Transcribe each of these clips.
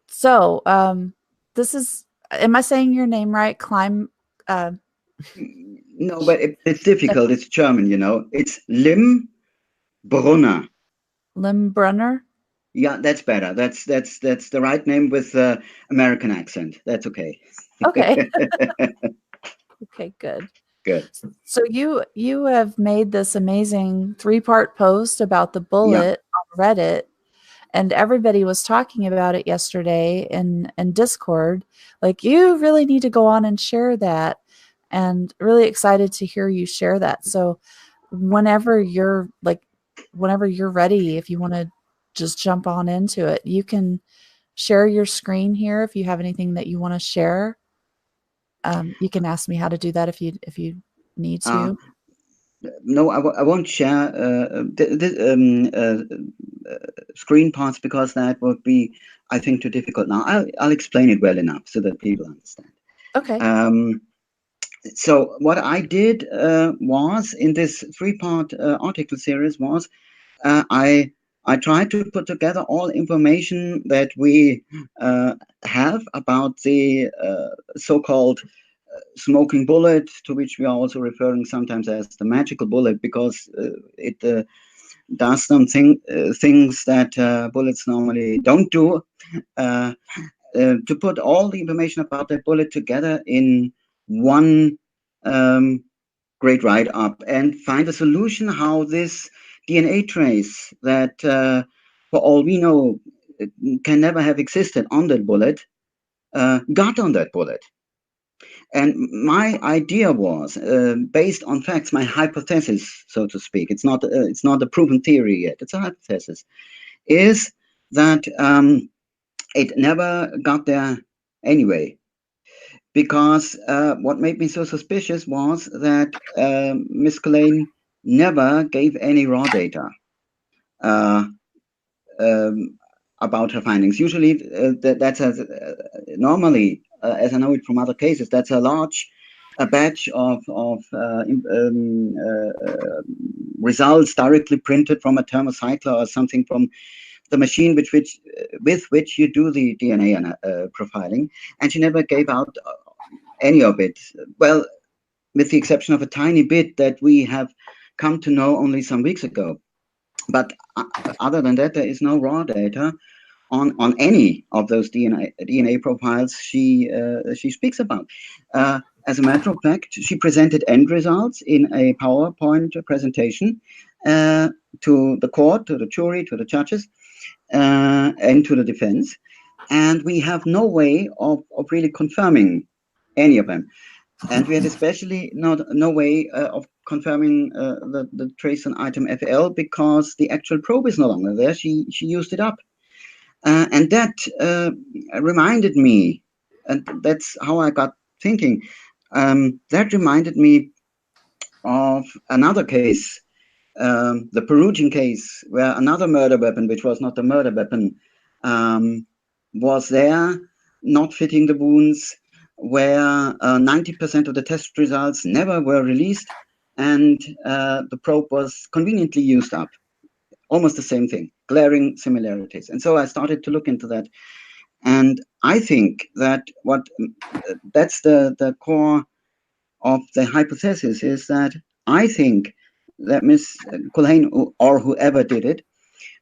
So, this is, am I saying your name right? Uh, No, but it's difficult. It's German, you know. It's Limbrunner. Limbrunner? Yeah, that's better. That's the right name with American accent. That's okay. Okay. Okay, good. Good. So you have made this amazing three-part post about the Yeah. bullet on Reddit, and everybody was talking about it yesterday in Discord. Like, you really need to go on and share that, and really excited to hear you share that. So whenever you're like, whenever you're ready, if you want to just jump on into it, you can share your screen here if you have anything that you want to share. You can ask me how to do that if you need Uh, to. no, I won't share screen parts because that would be, I think, too difficult now. I'll explain it well enough so that people understand. Okay. Um, so what I did was in this three-part article series was I tried to put together all information that we have about the so-called smoking bullet, to which we are also referring sometimes as the magical bullet, because it does things that bullets normally don't do. Uh, to put all the information about that bullet together in one great write-up and find a solution how this DNA trace that, for all we know, can never have existed on that bullet, got on that bullet. And my idea was, based on facts, my hypothesis, so to speak, it's not a proven theory yet, it's a hypothesis, is that it never got there anyway. Because what made me so suspicious was that Miss Collane never gave any raw data uh, um, about her findings. Usually, normally, as I know it from other cases, that's a large a batch of results directly printed from a thermocycler or something from the machine with which you do the DNA profiling, and she never gave out any of it. Well, with the exception of a tiny bit that we have come to know only some weeks ago. But other than that, there is no raw data on any of those DNA profiles she speaks about. As a matter of fact, she presented end results in a PowerPoint presentation to the court, to the jury, to the judges, and to the defense. And we have no way of really confirming any of them. And we had especially no way of confirming the trace on item FL because the actual probe is no longer there. She used it up. And that reminded me, and that's how I got thinking, that reminded me of another case, the Perugian case, where another murder weapon, which was not a murder weapon, was there, not fitting the wounds, where 90% of the test results never were released, and the probe was conveniently used up. Almost the same thing, glaring similarities. And so I started to look into that. And I think that that's the core of the hypothesis is that I think that Miss Culhane or whoever did it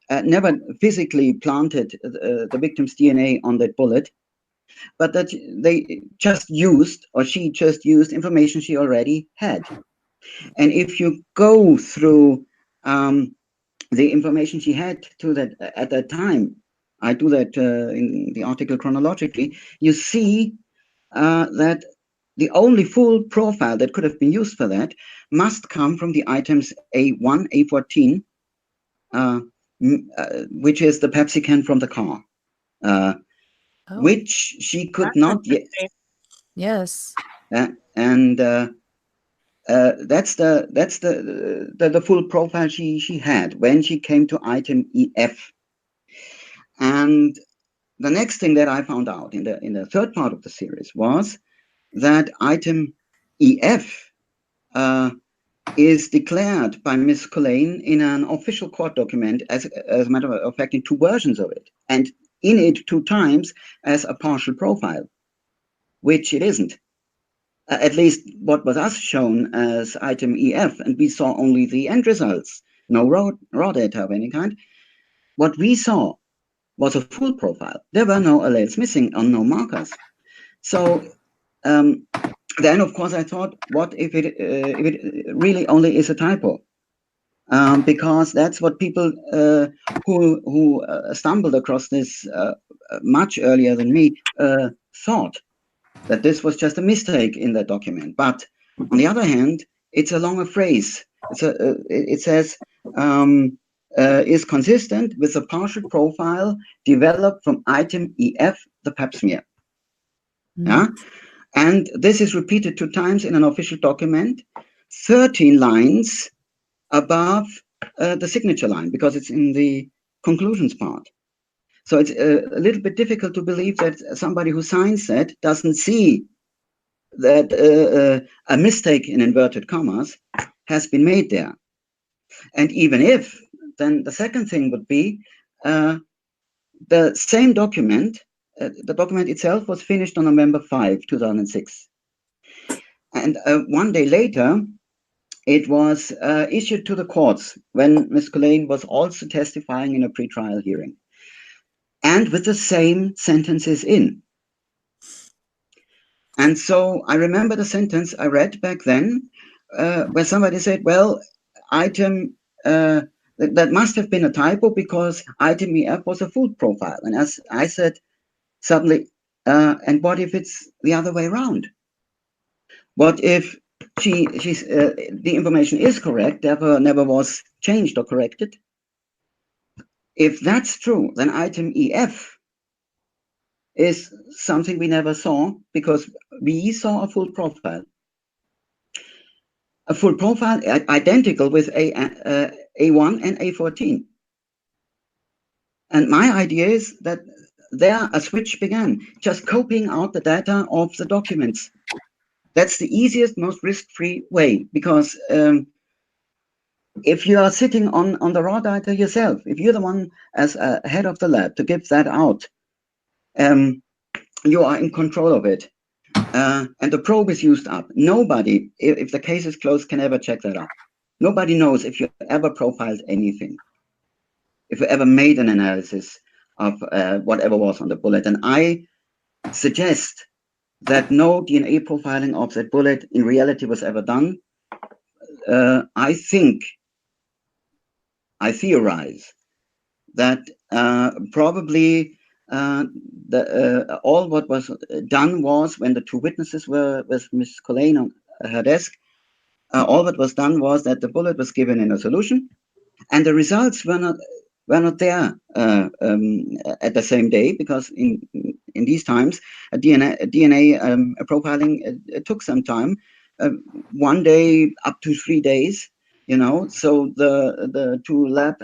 never physically planted the victim's DNA on that bullet, but that they just used, or she just used information she already had. And if you go through the information she had to that at that time, I do that in the article chronologically, you see that the only full profile that could have been used for that must come from the items A1, A14, which is the Pepsi can from the car, which she could not yet. Yes. And that's the full profile she had when she came to item EF. And the next thing that I found out in the third part of the series was that item EF is declared by Miss Collane in an official court document, as a matter of fact, in two versions of it. And in it 2 times as a partial profile, which it isn't. At least what was us shown as item EF, and we saw only the end results, no raw data of any kind. What we saw was a full profile. There were no alleles missing or no markers. So then, of course, I thought, what if it really only is a typo? Because that's what people who stumbled across this much earlier than me thought, that this was just a mistake in that document. But on the other hand, it's a longer phrase. It says, is consistent with the partial profile developed from item EF, the pap smear. Yeah? And this is repeated 2 times in an official document, 13 lines above the signature line, because it's in the conclusions part. So it's a little bit difficult to believe that somebody who signs that doesn't see that a mistake in inverted commas has been made there. And even if, then the second thing would be the same document, the document itself was finished on November 5, 2006. And 1 day later, it was issued to the courts when Ms. Collane was also testifying in a pretrial hearing, and with the same sentences in. And so I remember the sentence I read back then, where somebody said, well, item, that must have been a typo because item EF was a full profile. And as I said, suddenly, and what if it's the other way around? What if the information is correct, therefore never was changed or corrected? If that's true, then item EF is something we never saw, because we saw a full profile. A full profile identical with A1 and A14. And my idea is that there a switch began, just copying out the data of the documents. That's the easiest, most risk-free way, because if you are sitting on the raw data yourself, if you're the one as a head of the lab to give that out, you are in control of it. And the probe is used up. Nobody, if the case is closed, can ever check that up. Nobody knows if you ever profiled anything, if you ever made an analysis of whatever was on the bullet. And I suggest that no DNA profiling of that bullet in reality was ever done. I theorize that probably all what was done was, when the 2 witnesses were with Ms. Collane on her desk, all that was done was that the bullet was given in a solution, and the results were not there at the same day, because in these times DNA profiling took some time, 1 day up to 3 days. You know, so the 2 lab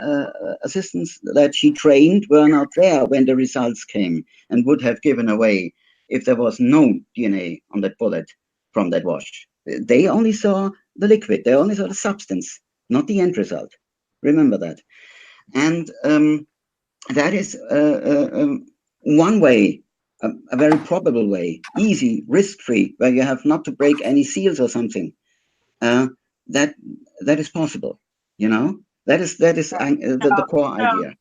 assistants that she trained were not there when the results came, and would have given away if there was no DNA on that bullet from that wash. They only saw the liquid, they only saw the substance, not the end result. Remember that. And that is one way, a very probable way, easy, risk-free, where you have not to break any seals or something. That is possible, you know. That is the core idea.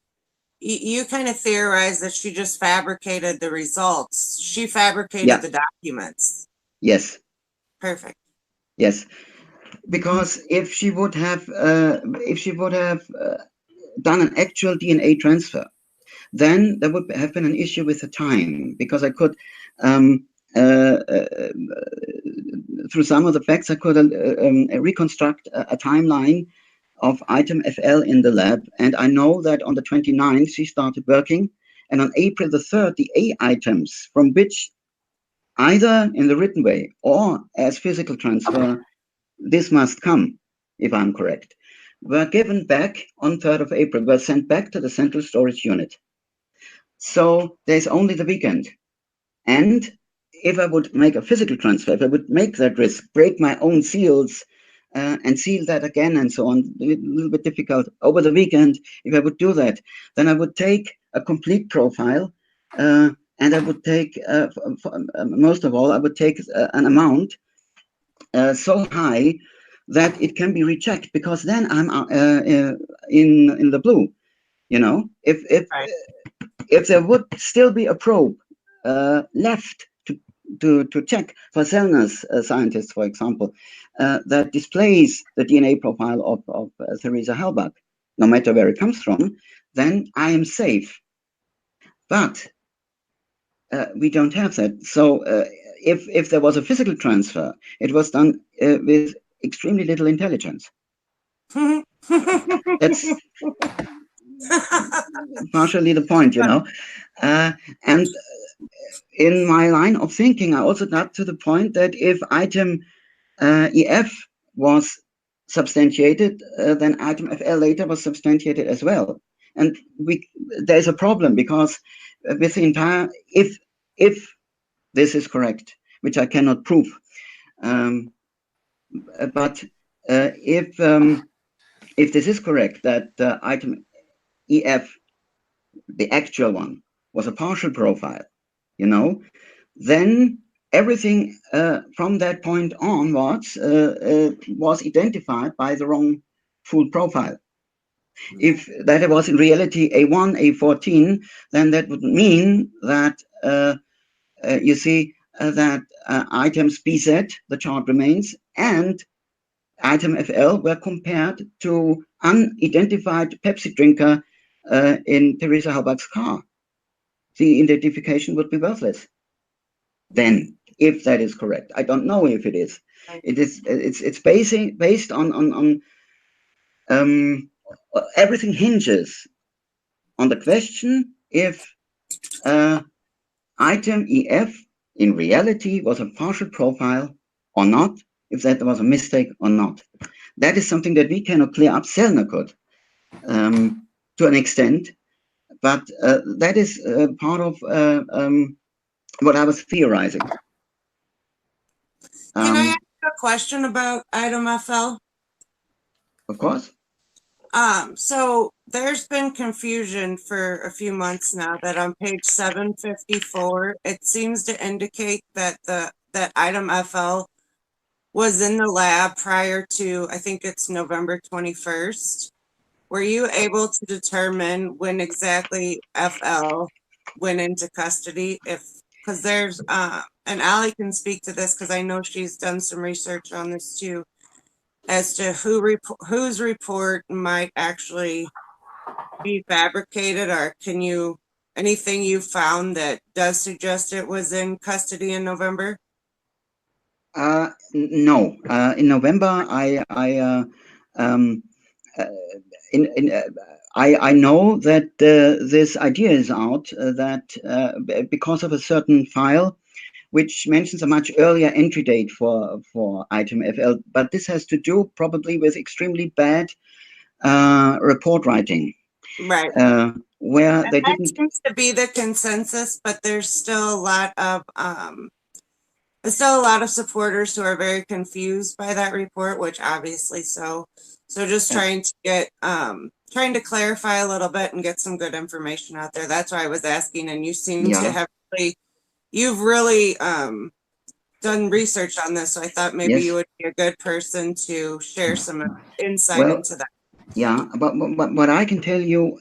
You kind of theorize that she just fabricated the results. She fabricated the documents. Yes. Perfect. Yes, because if she would have done an actual DNA transfer, then there would have been an issue with the time, because I could. Through some of the facts, I could reconstruct a timeline of item FL in the lab. And I know that on the 29th, she started working. And on April the 3rd, the A items, from which either in the written way or as physical transfer, this must come, if I'm correct, were given back on 3rd of April, were sent back to the central storage unit. So there's only the weekend. And if I would make a physical transfer, if I would make that risk, break my own seals and seal that again and so on, a little bit difficult over the weekend, if I would do that, then I would take a complete profile and I would take, most of all, I would take an amount so high that it can be rechecked, because then I'm in the blue. You know, if there would still be a probe left to check for Sellner's scientists, for example, that displays the DNA profile of Theresa Halbach, no matter where it comes from, then I am safe. But we don't have that. So if there was a physical transfer, it was done with extremely little intelligence. That's partially the point, you know. And in my line of thinking, I also got to the point that if item EF was substantiated, then item FL later was substantiated as well. And there's a problem, because with the entire, if this is correct, which I cannot prove, but if this is correct, that item EF, the actual one, was a partial profile, you know, then everything from that point onwards was identified by the wrong full profile. If that was in reality A1, A14, then that would mean that you see that items BZ, the chart remains, and item FL were compared to unidentified Pepsi drinker in Theresa Halbach's car. The identification would be worthless. Then, if that is correct, I don't know if it is. It's based on everything hinges on the question if item EF in reality was a partial profile or not, if that was a mistake or not. That is something that we cannot clear up. Sellner could, to an extent, but that is part of what I was theorizing. Can I ask a question about item FL? Of course. So there's been confusion for a few months now that on page 754, it seems to indicate that that item FL was in the lab prior to, I think it's November 21st. Were you able to determine when exactly FL went into custody? Because there's, and Allie can speak to this because I know she's done some research on this too, as to whose report might actually be fabricated, or can you, anything you found that does suggest it was in custody in November? No. In November, I know that this idea is out that because of a certain file which mentions a much earlier entry date for item FL, but this has to do probably with extremely bad report writing. Right. Where and they that didn't. seems to be the consensus, but there's still a lot of supporters who are very confused by that report, which obviously so just trying to get trying to clarify a little bit and get some good information out there. That's why I was asking, and you seem to have you've really done research on this, so I thought maybe you would be a good person to share some insight into that. Yeah, but what I can tell you,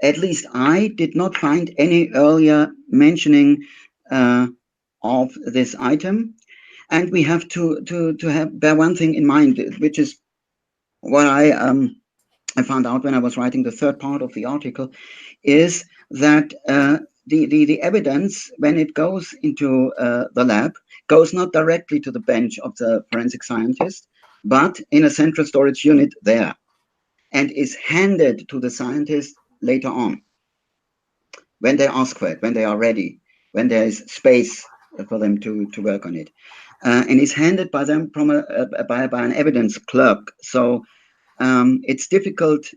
at least I did not find any earlier mentioning of this item, and we have to bear one thing in mind, which is what I found out when I was writing the third part of the article, is that the evidence, when it goes into the lab, goes not directly to the bench of the forensic scientist, but in a central storage unit there, and is handed to the scientist later on, when they ask for it, when they are ready, when there is space for them to work on it, and is handed by them from by an evidence clerk. So it's difficult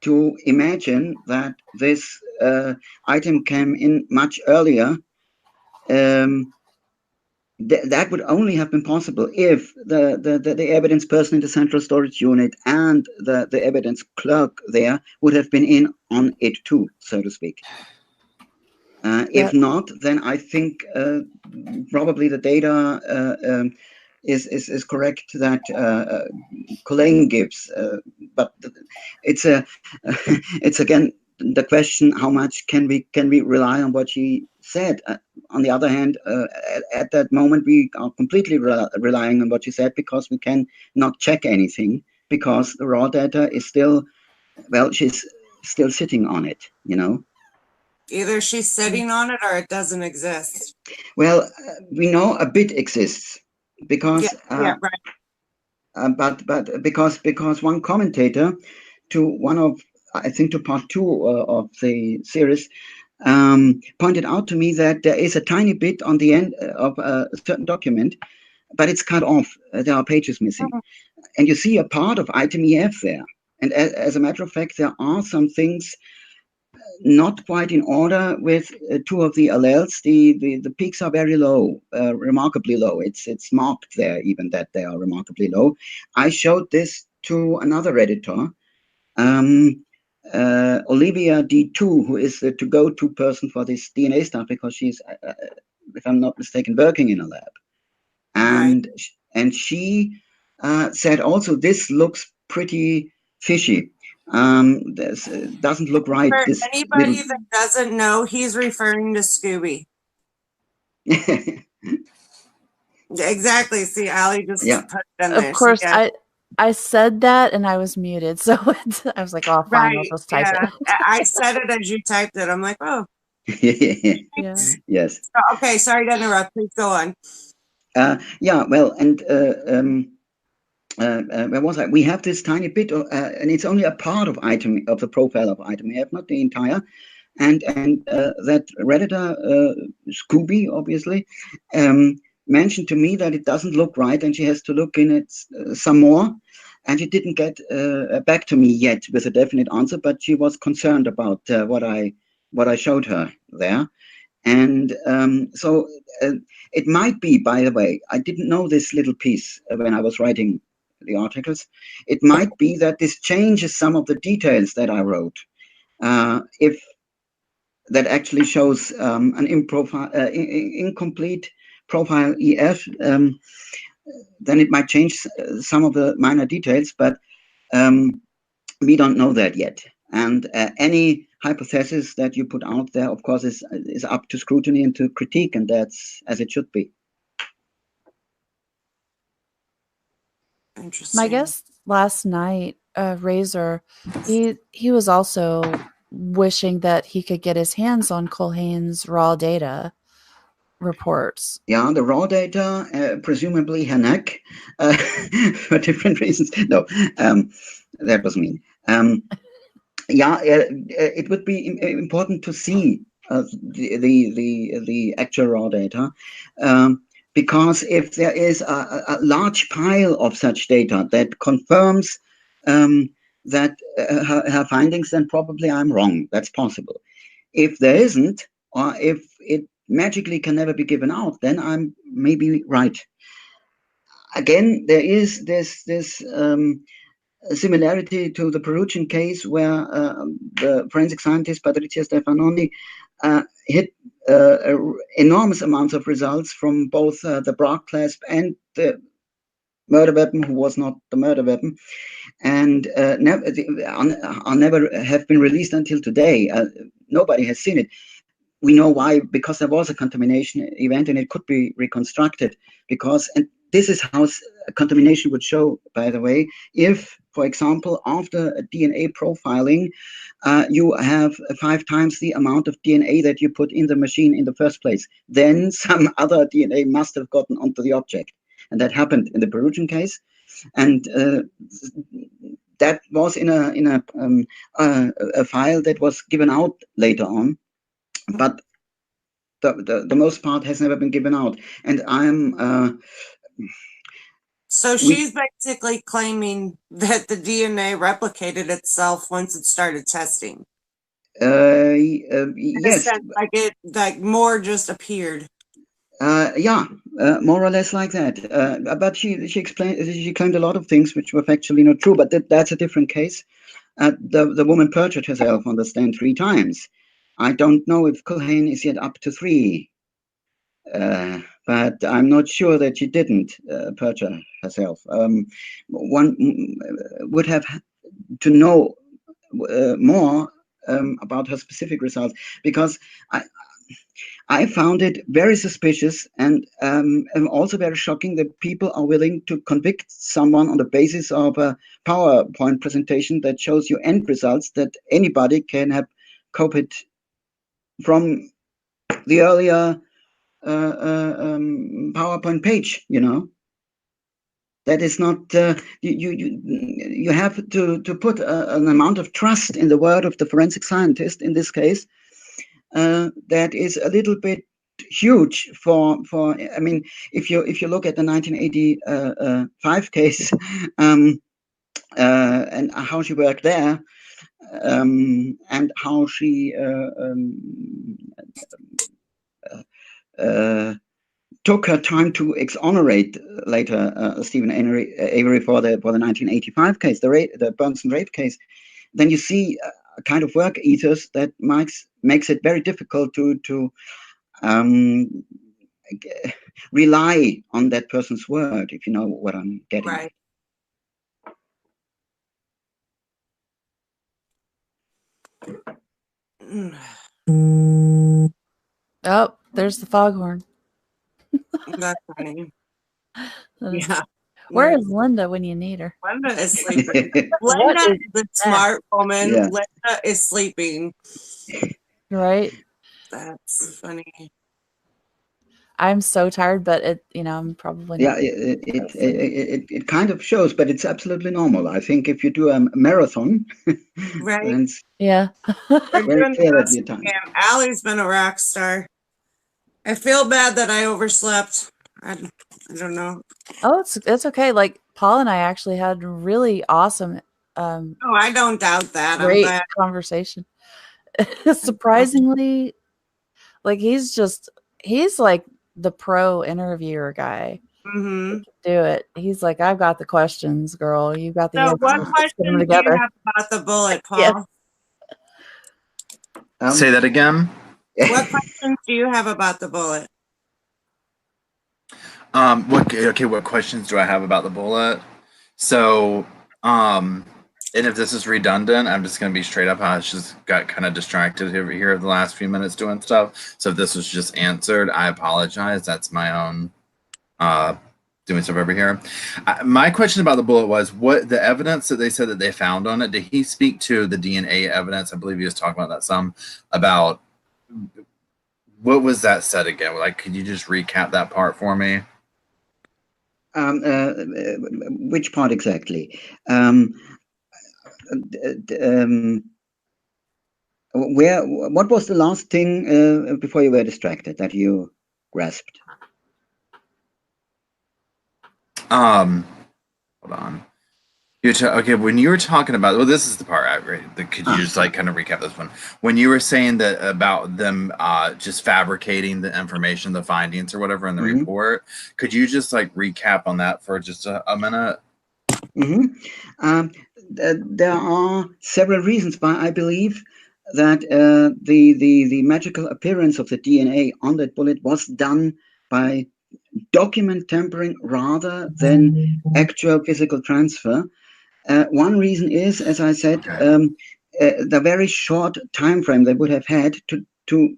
to imagine that this item came in much earlier. That would only have been possible if the evidence person in the central storage unit and the evidence clerk there would have been in on it too, so to speak. If not, then I think probably the data is correct that Colleen gives, but it's a it's again the question: how much can we rely on what she said? On the other hand, at that moment we are completely relying on what she said, because we can not check anything, because the raw data is still, well, she's still sitting on it, you know. Either she's sitting on it or it doesn't exist. Well, we know a bit exists, because yeah, right. but because one commentator to one of, I think, to part 2 of the series, pointed out to me that there is a tiny bit on the end of a certain document, but it's cut off. There are pages missing, and you see a part of item EF there. And as a matter of fact, there are some things not quite in order with 2 of the alleles. The peaks are very low, remarkably low. It's marked there even that they are remarkably low. I showed this to another editor, Olivia D2, who is the to-go-to person for this DNA stuff, because she's, if I'm not mistaken, working in a lab. And right. And she said also, this looks pretty fishy. This doesn't look right. For this anybody little... that doesn't know, he's referring to Scooby. Exactly. See, Allie just put it in there. Of course, so, I said that and I was muted, so I was like, "Oh, fine, I'll just type it." I said it as you typed it. I'm like, "Oh." Yes. So, okay, sorry to interrupt. Please go on. Yeah. Well, and where was I? We have this tiny bit, and it's only a part of the profile of item. We have not the entire, and that Redditor Scooby, obviously, mentioned to me that it doesn't look right, and she has to look in it some more. And she didn't get back to me yet with a definite answer, but she was concerned about what I showed her there. And so it might be, by the way, I didn't know this little piece when I was writing the articles. It might be that this changes some of the details that I wrote. If that actually shows an incomplete profile EF, then it might change some of the minor details, but we don't know that yet. And any hypothesis that you put out there, of course, is up to scrutiny and to critique, and that's as it should be. Interesting. My guest last night, Razor, he was also wishing that he could get his hands on Culhane's raw data reports. Yeah, the raw data, presumably Hanek, for different reasons. No, that was mean. Yeah, it would be important to see the actual raw data, because if there is a large pile of such data that confirms that her findings, then probably I'm wrong. That's possible. If there isn't, or if it magically can never be given out, then I'm maybe right. Again, there is this similarity to the Perugian case, where the forensic scientist Patrizia Stefanoni hit enormous amounts of results from both the Bragg clasp and the murder weapon, who was not the murder weapon, and never have been released until today. Nobody has seen it. We know why, because there was a contamination event and it could be reconstructed. And this is how contamination would show, by the way, if, for example, after a DNA profiling, you have 5 times the amount of DNA that you put in the machine in the first place. Then some other DNA must have gotten onto the object. And that happened in the Perugian case. And that was in a file that was given out later on. But the most part has never been given out. And I'm... So she's basically claiming that the DNA replicated itself once it started testing. Yes. Like more just appeared. Yeah, more or less like that. But she claimed a lot of things which were factually not true. But that's a different case. The woman perjured herself on the stand 3 times. I don't know if Culhane is yet up to 3, but I'm not sure that she didn't perjure herself. One would have to know more about her specific results, because I found it very suspicious and also very shocking that people are willing to convict someone on the basis of a PowerPoint presentation that shows you end results that anybody can have copied from the earlier PowerPoint page. That is not you have to put an amount of trust in the word of the forensic scientist in this case. That is a little bit huge for I mean, if you look at the 1985 case and how she worked there, and how she took her time to exonerate later Stephen Avery for the 1985 case, the Burnson rape case, then you see a kind of work ethos that makes it very difficult to rely on that person's word, if you know what I'm getting at. Oh, there's the foghorn. That's funny. Yeah. Where is Linda when you need her? Linda is sleeping. Linda is the smart woman. Yeah. Linda is sleeping. Right. That's funny. I'm so tired, but I'm probably not. Yeah, it kind of shows, but it's absolutely normal. I think if you do a marathon, right? Yeah. Very clear that you're tired. Allie's been a rock star. I feel bad that I overslept. I don't know. Oh, it's okay. Like Paul and I actually had really awesome. Oh, I don't doubt that. Great conversation. Surprisingly, like he's like the pro interviewer guy. Mm-hmm. Do it. He's like, I've got the questions, girl. You got the answers. What question do you have about the bullet, Paul? Yes. Say that again. What questions do you have about the bullet? What questions do I have about the bullet? So, and if this is redundant, I'm just going to be straight up. I just got kind of distracted here the last few minutes doing stuff. So if this was just answered, I apologize. That's my own doing stuff over here. My question about the bullet was, what the evidence that they said that they found on it, did he speak to the DNA evidence? I believe he was talking about that some, about what was that said again? Like, could you just recap that part for me? Which part exactly? What was the last thing before you were distracted that you grasped? Hold on. Okay, when you were talking about, well, this is the part. Could you just like kind of recap this one? When you were saying that about them just fabricating the information, the findings or whatever in the report, could you just like recap on that for just a minute? There are several reasons why I believe that the magical appearance of the DNA on that bullet was done by document tampering rather than actual physical transfer. One reason is, as I said, the very short time frame they would have had to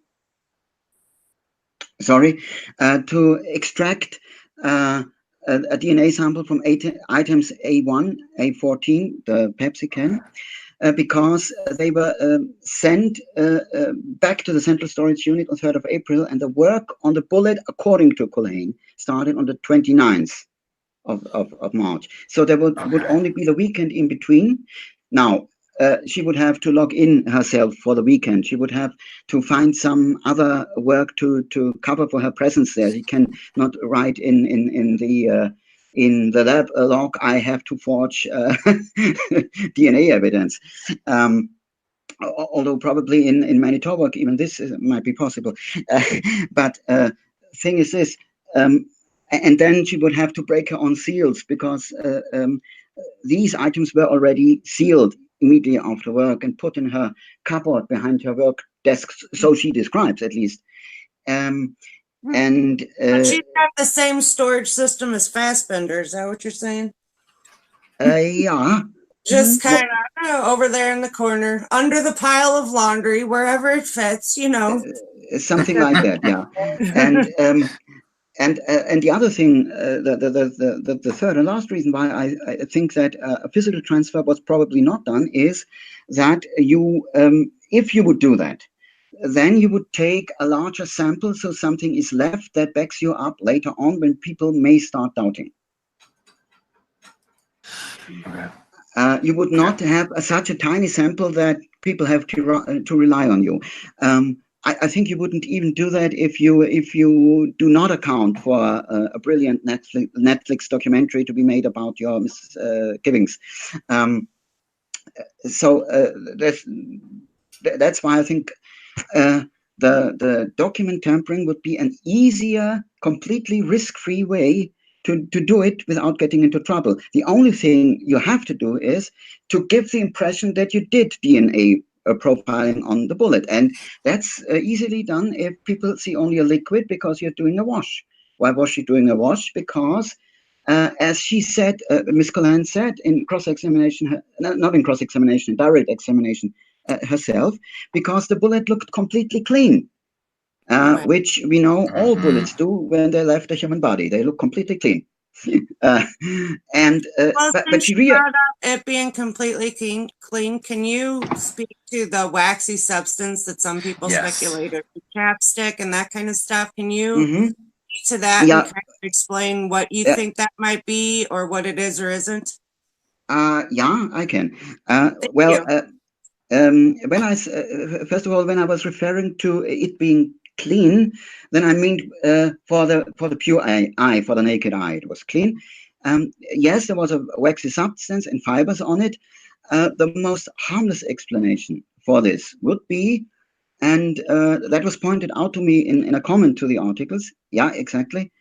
extract a DNA sample from items A1, A14, the Pepsi can, because they were sent back to the central storage unit on 3rd of April, and the work on the bullet, according to Culhane, started on the 29th of March. So there would only be the weekend in between. Now, she would have to log in herself for the weekend. She would have to find some other work to cover for her presence there. She can not write in the lab log, I have to forge DNA evidence. Although probably in Manitoba, even this might be possible. But thing is this, and then she would have to break her own seals, because these items were already sealed immediately after work and put in her cupboard behind her work so she describes at least. And but she's got the same storage system as Fassbender. Is that what you're saying? yeah. Just kind of over there in the corner, under the pile of laundry, wherever it fits, you know. Something like that, yeah. And the other thing, the third and last reason why I think that a physical transfer was probably not done is that you, if you would do that, then you would take a larger sample, so something is left that backs you up later on when people may start doubting. Okay. You would not have such a tiny sample that people have to rely on you. I think you wouldn't even do that if you do not account for a brilliant Netflix documentary to be made about your misgivings. So that's why I think the document tampering would be an easier, completely risk-free way to do it without getting into trouble. The only thing you have to do is to give the impression that you did DNA profiling on the bullet. And that's easily done if people see only a liquid because you're doing a wash. Why was she doing a wash? Because as she said, Ms. Colan said in cross-examination, not in cross-examination, direct examination herself, because the bullet looked completely clean. Which we know all bullets do when they left the human body. They look completely clean. But she brought up it being completely clean. Can you speak to the waxy substance that some people speculate is chapstick and that kind of stuff? Can you speak to that and kind of explain what you think that might be or what it is or isn't? Yeah, I can. First of all, when I was referring to it being clean, then I mean for the pure eye, for the naked eye, it was clean. Yes, there was a waxy substance and fibers on it. The most harmless explanation for this would be, and that was pointed out to me in a comment to the articles. Yeah, exactly.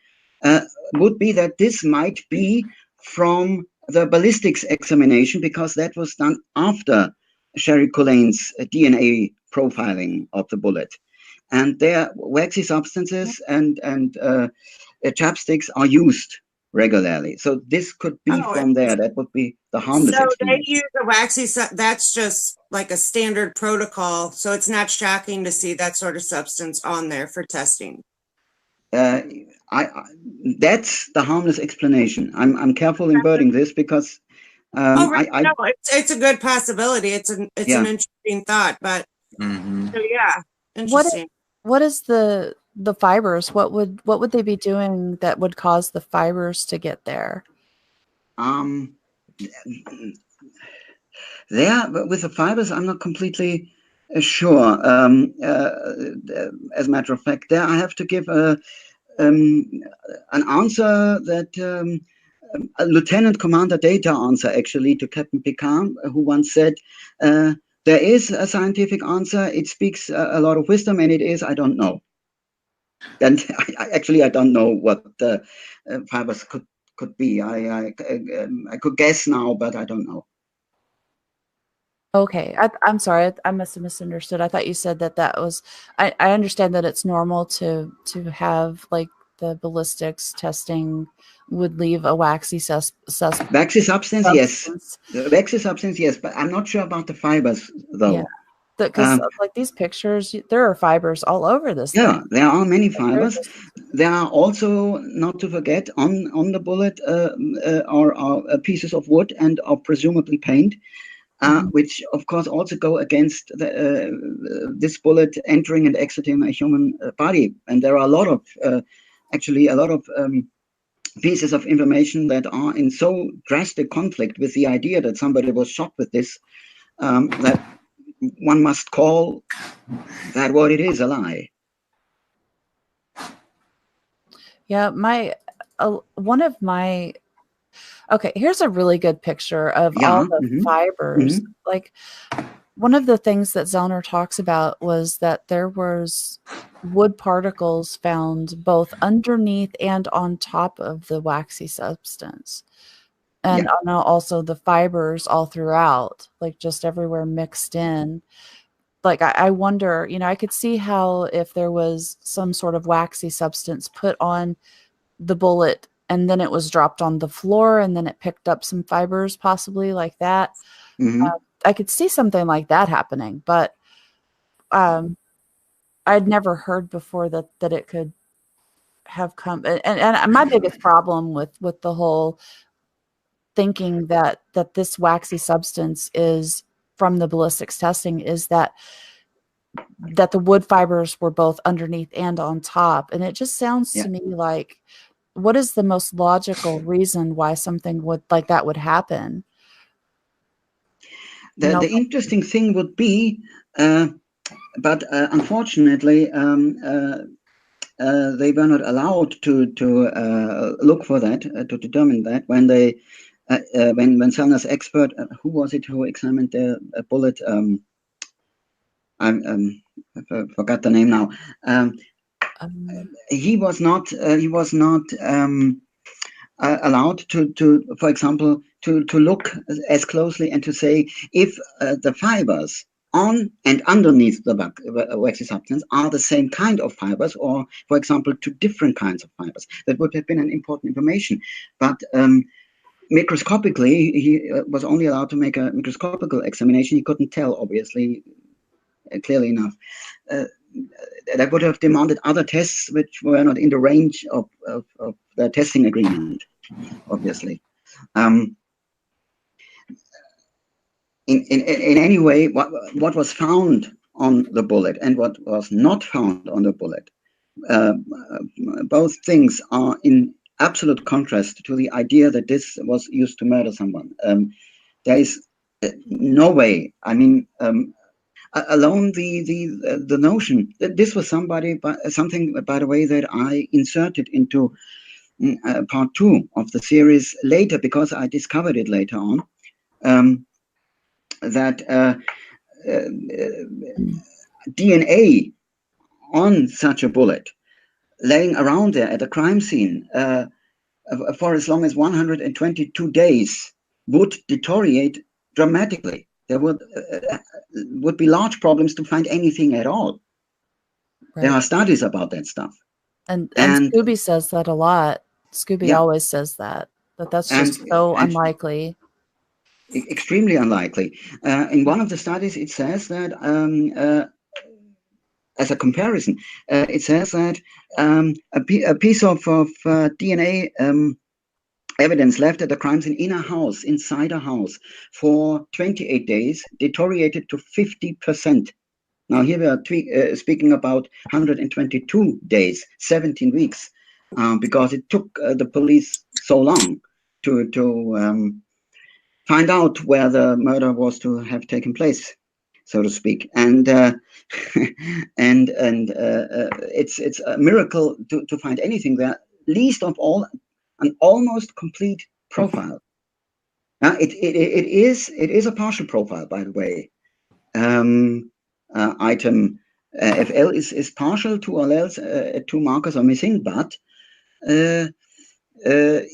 Would be that this might be from the ballistics examination because that was done after Sherry Collane's DNA profiling of the bullet. And their waxy substances and chapsticks are used regularly. So this could be from there. That would be the harmless explanation. They use a waxy, that's just like a standard protocol. So it's not shocking to see that sort of substance on there for testing. That's the harmless explanation. I'm careful in wording this because it's a good possibility. It's an interesting thought, but so yeah, interesting. What is the fibers? What would they be doing that would cause the fibers to get there? There with the fibers, I'm not completely sure. As a matter of fact, there I have to give an answer that a Lieutenant Commander Data answer actually to Captain Picard, who once said, there is a scientific answer. It speaks a lot of wisdom, and it is, I don't know. And I don't know what the fibers could be. I could guess now, but I don't know. Okay, I'm sorry. I must have misunderstood. I thought you said that was. I understand that it's normal to have like the ballistics testing would leave a waxy waxy substance, yes. The waxy substance, yes, but I'm not sure about the fibers though. Yeah, because like these pictures, there are fibers all over this. Yeah, thing. there are many fibers. There are also, not to forget, on the bullet are pieces of wood and are presumably paint. Which of course also go against this bullet entering and exiting a human body. And there are a lot of pieces of information that are in so drastic conflict with the idea that somebody was shot with this, that one must call that what it is, a lie. Yeah, okay, here's a really good picture of all the fibers. Like one of the things that Zellner talks about was that there was wood particles found both underneath and on top of the waxy substance. And also the fibers all throughout, like just everywhere mixed in. like I wonder, you know, I could see how if there was some sort of waxy substance put on the bullet and then it was dropped on the floor and then it picked up some fibers possibly like that. I could see something like that happening, but I'd never heard before that it could have come. And my biggest problem with the whole thinking that this waxy substance is from the ballistics testing is that the wood fibers were both underneath and on top. And it just sounds to me like, what is the most logical reason why something would like that would happen? The interesting thing would be, but unfortunately, they were not allowed to look for that, to determine that when they, when Sellner's expert, who was it who examined the bullet? I forgot the name now. He was not allowed to, for example, to look as closely and to say if the fibers on and underneath the waxy substance are the same kind of fibers, or, for example, two different kinds of fibers. That would have been an important information. But microscopically, he was only allowed to make a microscopical examination. He couldn't tell, obviously, clearly enough. That would have demanded other tests which were not in the range of the testing agreement, obviously. In any way, what was found on the bullet and what was not found on the bullet, both things are in absolute contrast to the idea that this was used to murder someone. There is no way. I mean, alone the notion that this was something, by the way, that I inserted into part 2 of the series later, because I discovered it later on, that DNA on such a bullet laying around there at a crime scene for as long as 122 days would deteriorate dramatically. There would be large problems to find anything at all. Right. There are studies about that stuff. And Scooby says that a lot. Scooby always says that that's just so unlikely. Extremely unlikely. In one of the studies, it says that, as a comparison, it says that a piece of DNA evidence left at the crime scene in a house, inside a house, for 28 days, deteriorated to 50%. Now, here we are speaking about 122 days, 17 weeks, because it took the police so long to find out where the murder was to have taken place, so to speak. And it's a miracle to find anything there, least of all an almost complete profile. It is a partial profile, by the way. Item FL is partial. Two alleles, two markers are missing, but it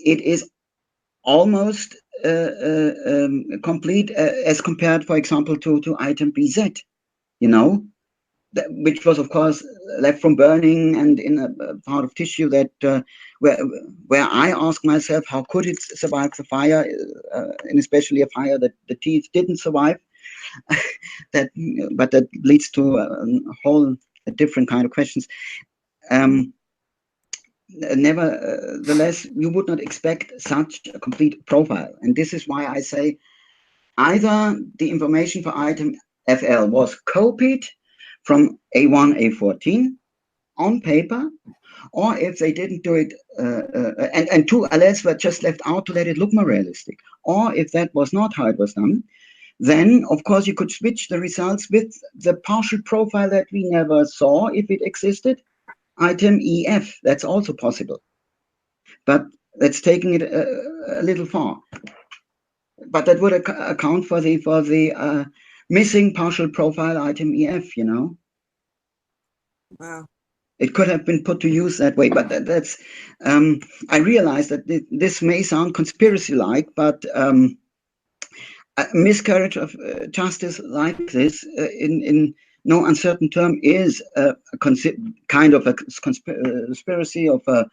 is almost complete as compared, for example, to item BZ, you know, which was, of course, left from burning and in a part of tissue that where I ask myself, how could it survive the fire, and especially a fire that the teeth didn't survive. But that leads to a whole different kind of questions. Nevertheless, you would not expect such a complete profile, and this is why I say either the information for item FL was copied from A1, A14 on paper, or if they didn't do it, and two alleles were just left out to let it look more realistic, or if that was not how it was done, then, of course, you could switch the results with the partial profile that we never saw, if it existed, item EF. That's also possible. But that's taking it a little far. But that would account for the missing partial profile item EF, you know. Wow. It could have been put to use that way, but that's. I realize that this may sound conspiracy-like, but a miscarriage of justice like this, in no uncertain term is a kind of a conspiracy of a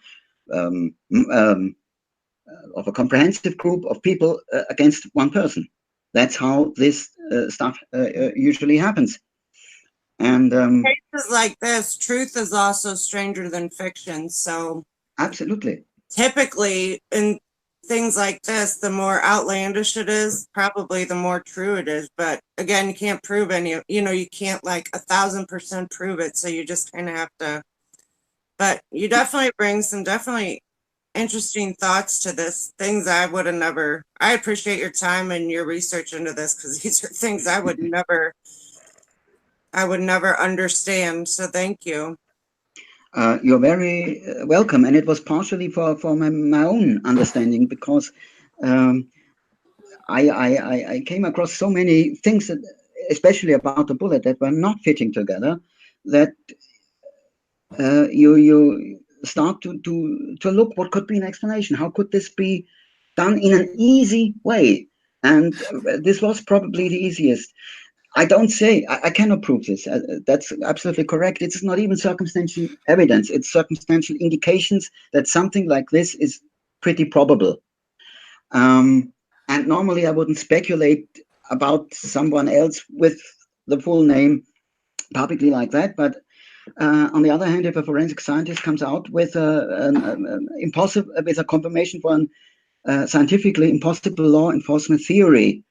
comprehensive group of people against one person. That's how this stuff usually happens. And cases like this, truth is also stranger than fiction. So absolutely, typically in things like this, the more outlandish it is, probably the more true it is. But again, you can't prove any, you can't like 1,000% prove it. So you just kind of have to, but you definitely bring some definitely interesting thoughts to this, things I would have never. I appreciate your time and your research into this, because these are things I would never understand. So thank you. You're very welcome, and it was partially for my own understanding, because I came across so many things that, especially about the bullet, that were not fitting together, that you start to look what could be an explanation. How could this be done in an easy way? And this was probably the easiest. I don't say, I cannot prove this. That's absolutely correct. It's not even circumstantial evidence. It's circumstantial indications that something like this is pretty probable. And normally I wouldn't speculate about someone else with the full name publicly like that. But on the other hand, if a forensic scientist comes out with a confirmation for a scientifically impossible law enforcement theory,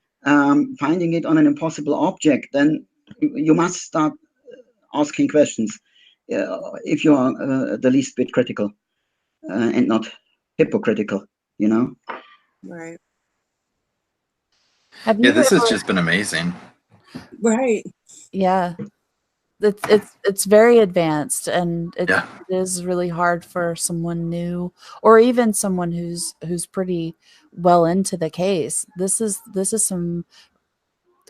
finding it on an impossible object, then you must start asking questions if you are the least bit critical and not hypocritical, Right. Yeah, this has just been amazing. Right. Yeah. It's very advanced, and it is really hard for someone new, or even someone who's pretty well into the case. This is some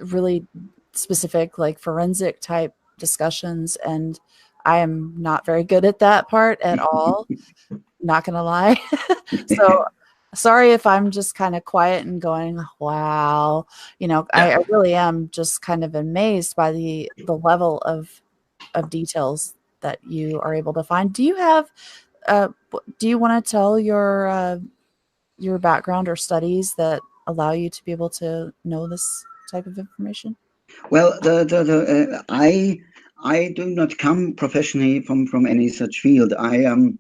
really specific, like, forensic type discussions, and I am not very good at that part at all. Not gonna lie. So sorry if I'm just kind of quiet and going, wow. I really am just kind of amazed by the level of details that you are able to find. Do you have do you want to tell your background or studies that allow you to be able to know this type of information? Well, I do not come professionally from any such field. I'm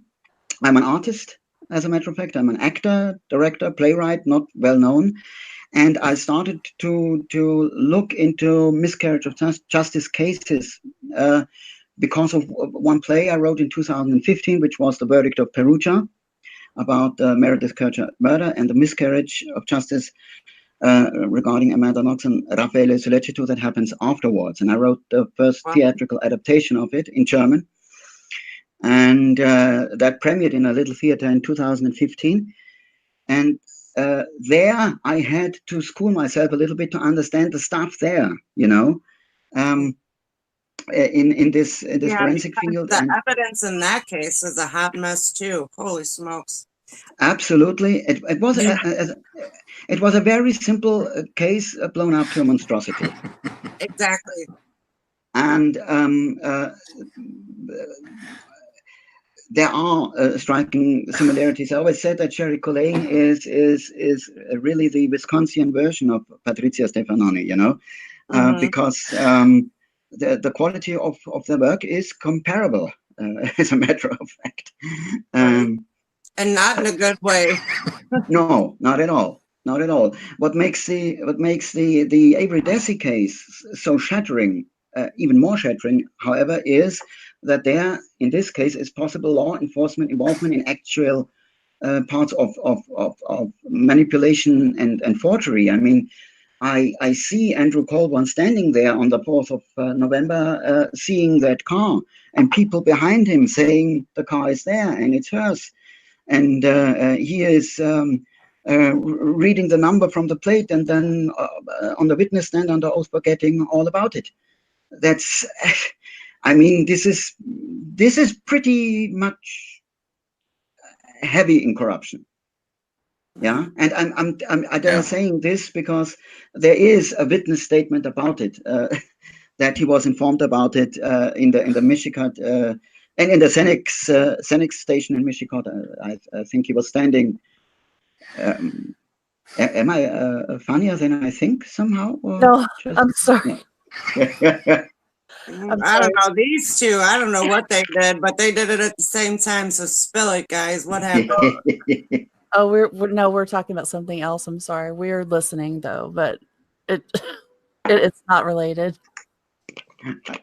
an artist, as a matter of fact. I'm an actor, director, playwright, not well known. And I started to look into miscarriage of justice cases because of one play I wrote in 2015, which was The Verdict of Perugia, about Meredith Kercher murder and the miscarriage of justice regarding Amanda Knox and Raffaele Sollecito that happens afterwards. And I wrote the first theatrical adaptation of it in German. And that premiered in a little theater in 2015. And there I had to school myself a little bit to understand the stuff there, in this forensic field. The evidence in that case is a hot mess too. Holy smokes! Absolutely, it was a very simple case blown up to a monstrosity. Exactly. And there are striking similarities. I always said that Sherry Collane is really the Wisconsin version of Patrizia Stefanoni, because the quality of the work is comparable, as a matter of fact. And not in a good way. No, not at all. Not at all. What makes the Avery Desi case so shattering, even more shattering, however, is that there, in this case, is possible law enforcement involvement in actual parts of manipulation and forgery. I mean, I see Andrew Colburn standing there on the 4th of November, seeing that car, and people behind him saying the car is there and it's hers. And he is reading the number from the plate, and then on the witness stand under oath forgetting all about it. That's, I mean, this is pretty much heavy in corruption. Yeah, and I'm saying this because there is a witness statement about it. that he was informed about it in the Michigan and in the Senex station in Michigan. I think he was standing. Am I funnier than I think somehow? Or No, just, I'm sorry. Yeah. I don't know. These two, I don't know what they did, but they did it at the same time. So spill it, guys. What happened? Oh, we're talking about something else. I'm sorry. We're listening though, but it's not related.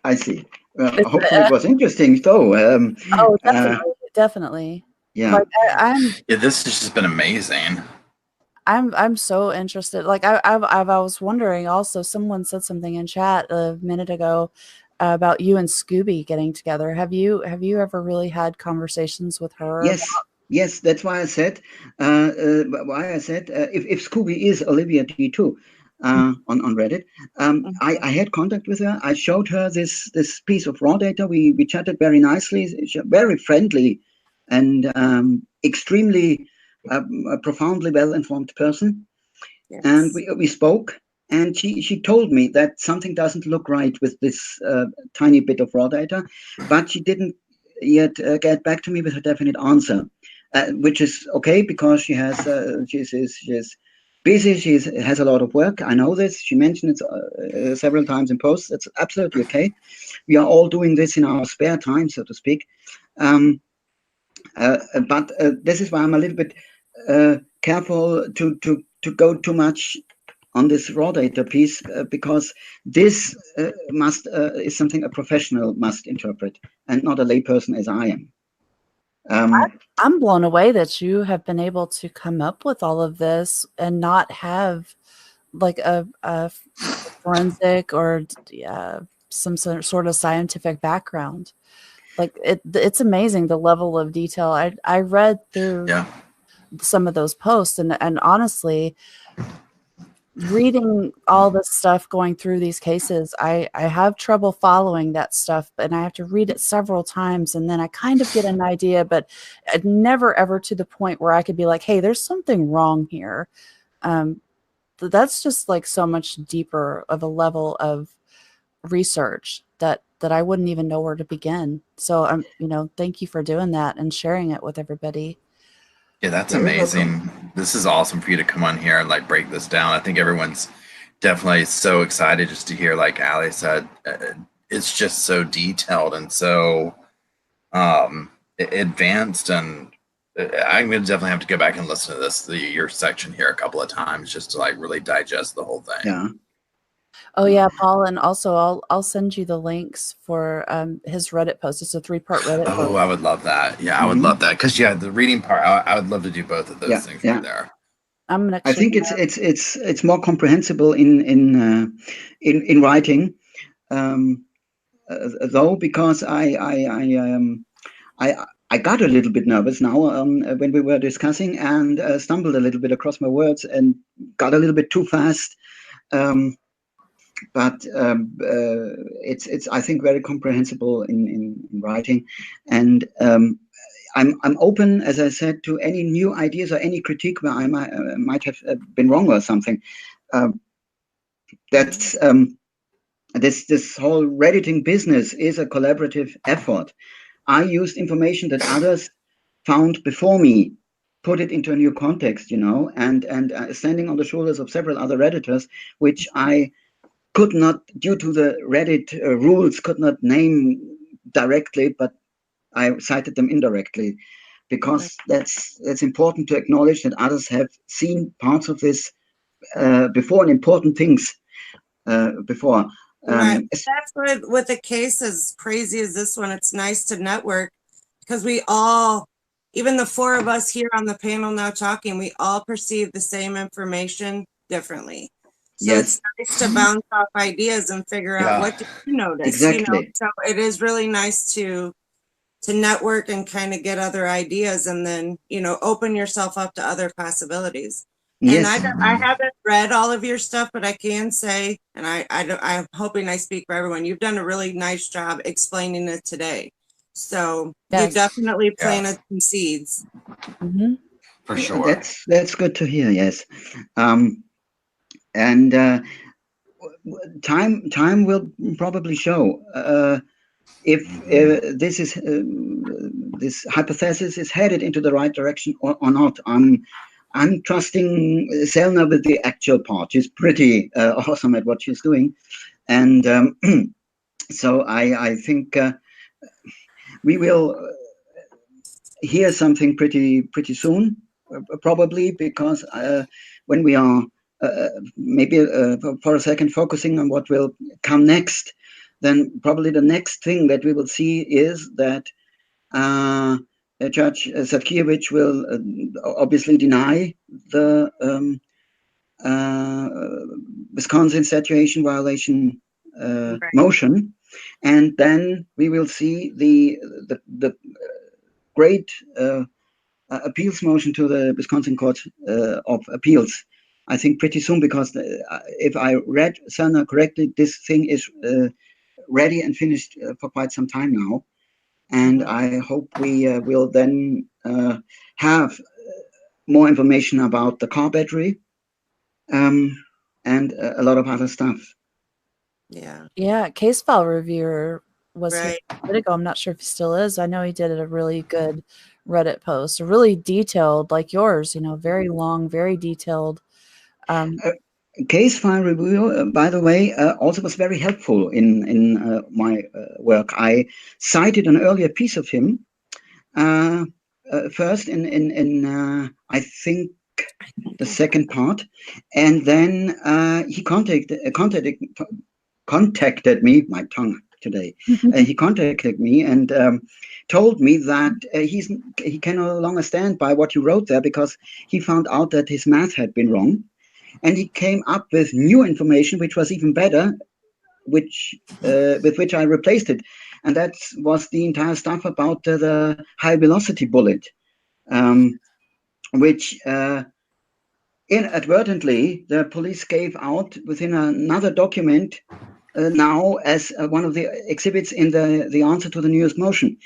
I see. Hopefully, it was interesting, though. Oh, definitely. Yeah. Like Yeah, this has just been amazing. I'm so interested. Like I was wondering also, someone said something in chat a minute ago about you and Scooby getting together. Have you ever really had conversations with her? Yes, that's why I said if Scooby is Olivia T2 on Reddit, I had contact with her. I showed her this piece of raw data. We chatted very nicely. She's very friendly and extremely a profoundly well-informed person. Yes. And we spoke, and she told me that something doesn't look right with this tiny bit of raw data, but she didn't yet get back to me with a definite answer, which is okay because she's busy. She has a lot of work. I know this. She mentioned it several times in posts. That's absolutely okay. We are all doing this in our spare time, so to speak. But this is why I'm a little bit careful to go too much on this raw data piece because this is something a professional must interpret and not a layperson as I am. I'm blown away that you have been able to come up with all of this and not have like a forensic or some sort of scientific background. Like it's amazing the level of detail. I read through some of those posts and honestly, reading all this stuff, going through these cases, I have trouble following that stuff, and I have to read it several times, and then I kind of get an idea, but never ever to the point where I could be like, hey, there's something wrong here. That's just like so much deeper of a level of research that I wouldn't even know where to begin. So thank you for doing that and sharing it with everybody. Yeah, that's amazing. This is awesome for you to come on here and like break this down. I think everyone's definitely so excited just to hear, like Allie said, it's just so detailed and so advanced. And I'm going to definitely have to go back and listen to your section here a couple of times just to like really digest the whole thing. Yeah. Oh yeah, Paul, and also I'll send you the links for his Reddit post. It's a 3-part Reddit post. Oh, I would love that. Yeah, I would love that because the reading part, I would love to do both of those things right there. I think it's more comprehensible in writing, though, because I got a little bit nervous now when we were discussing and stumbled a little bit across my words and got a little bit too fast. But it's I think very comprehensible in writing, and I'm open, as I said, to any new ideas or any critique where I might have been wrong or something. That's this whole Redditing business is a collaborative effort. I used information that others found before me, put it into a new context, and standing on the shoulders of several other Redditors, which I could not, due to the Reddit rules, could not name directly, but I cited them indirectly, because that's important to acknowledge that others have seen parts of this before and important things before. Right. That's what with a case as crazy as this one, it's nice to network because we all, even the 4 of us here on the panel now talking, we all perceive the same information differently. So it's nice to bounce off ideas and figure out what did you notice. Exactly. So it is really nice to network and kind of get other ideas and then, open yourself up to other possibilities. Yes. And I haven't read all of your stuff, but I can say, and I'm hoping I speak for everyone, you've done a really nice job explaining it today. So you definitely planted some seeds. Mm-hmm. For sure. That's good to hear, yes. And time will probably show if this hypothesis is headed into the right direction or not. I'm trusting Selna with the actual part. She's pretty awesome at what she's doing, and so I think we will hear something pretty soon, probably, because when we are maybe for a second focusing on what will come next, then probably the next thing that we will see is that Judge Satkiewicz will obviously deny the Wisconsin saturation violation motion, and then we will see the great appeals motion to the Wisconsin Court of Appeals, I think pretty soon, because if I read Sana correctly, this thing is ready and finished for quite some time now. And I hope we will then have more information about the car battery and a lot of other stuff. Yeah. Yeah, case file reviewer was Right. here a bit ago. I'm not sure if he still is. I know he did a really good Reddit post, really detailed, like yours, very long, very detailed. Case file review, by the way, also was very helpful in my work. I cited an earlier piece of him first in I think the second part, and then he contacted me. My tongue today. He contacted me and told me that he can no longer stand by what you wrote there, because he found out that his math had been wrong. And he came up with new information, which was even better, with which I replaced it. And that was the entire stuff about the high velocity bullet, which inadvertently the police gave out within another document now as one of the exhibits in the answer to the newest motion.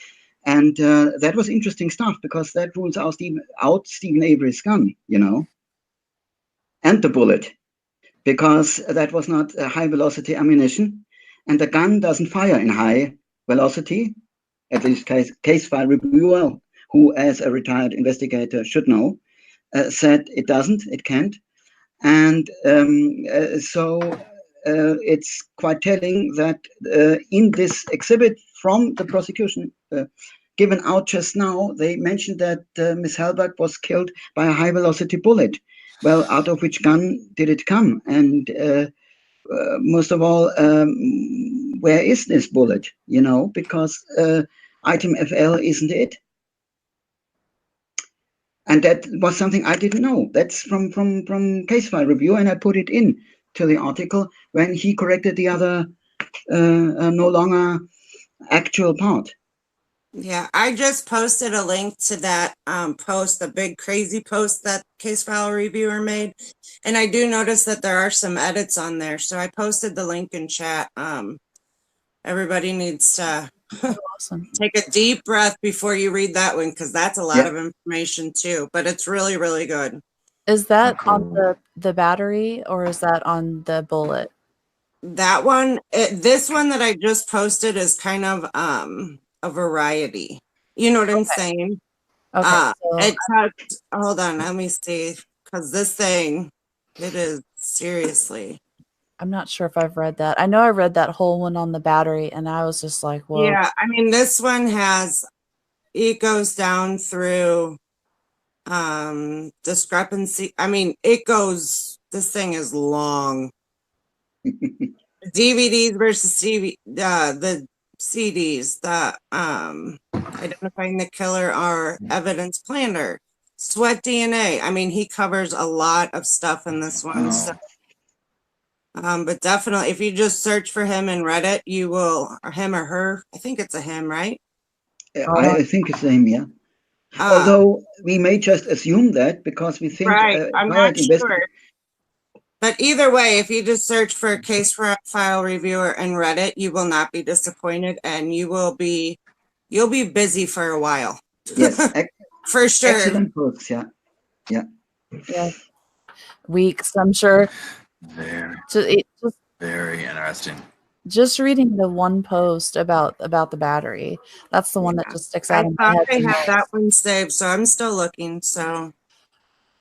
And that was interesting stuff, because that rules out Stephen Avery's gun, and the bullet, because that was not high velocity ammunition, and the gun doesn't fire in high velocity, at least case file reviewer, who as a retired investigator should know, said it doesn't, it can't. And so it's quite telling that in this exhibit from the prosecution given out just now, they mentioned that Miss Halbach was killed by a high velocity bullet. Well, out of which gun did it come? And most of all, where is this bullet? Because item FL isn't it. And that was something I didn't know. That's from case file review, and I put it in to the article when he corrected the other no longer actual part. Yeah, I just posted a link to that post, the big crazy post that case file reviewer made. And I do notice that there are some edits on there. So I posted the link in chat. Everybody needs to Awesome. take a deep breath before you read that one, because that's a lot of information too. But it's really, really good. Is that on the battery, or is that on the bullet? That one, this one that I just posted is kind of a variety. You know what I'm saying? Okay. Hold on, let me see, because this thing, it is seriously. I'm not sure if I've read that. I know I read that whole one on the battery, and I was just like, whoa. Yeah, I mean, this one it goes down through discrepancy. I mean, this thing is long. DVDs versus the CDs, the identifying the killer or evidence planner, sweat DNA. I mean, he covers a lot of stuff in this one. So, but definitely, if you just search for him in Reddit, you will, or him or her. I think it's a him, right? I think it's a him, yeah. Although we may just assume that because we think. Right, I'm not sure. But either way, if you just search for case file reviewer in Reddit, you will not be disappointed, and you'll be busy for a while. Yes, for sure. Excellent books, yeah. Weeks, I'm sure. So Very interesting. Just reading the one post about the battery. That's the one that just sticks out I in my thought head they the had that most. one saved, so I'm still looking. So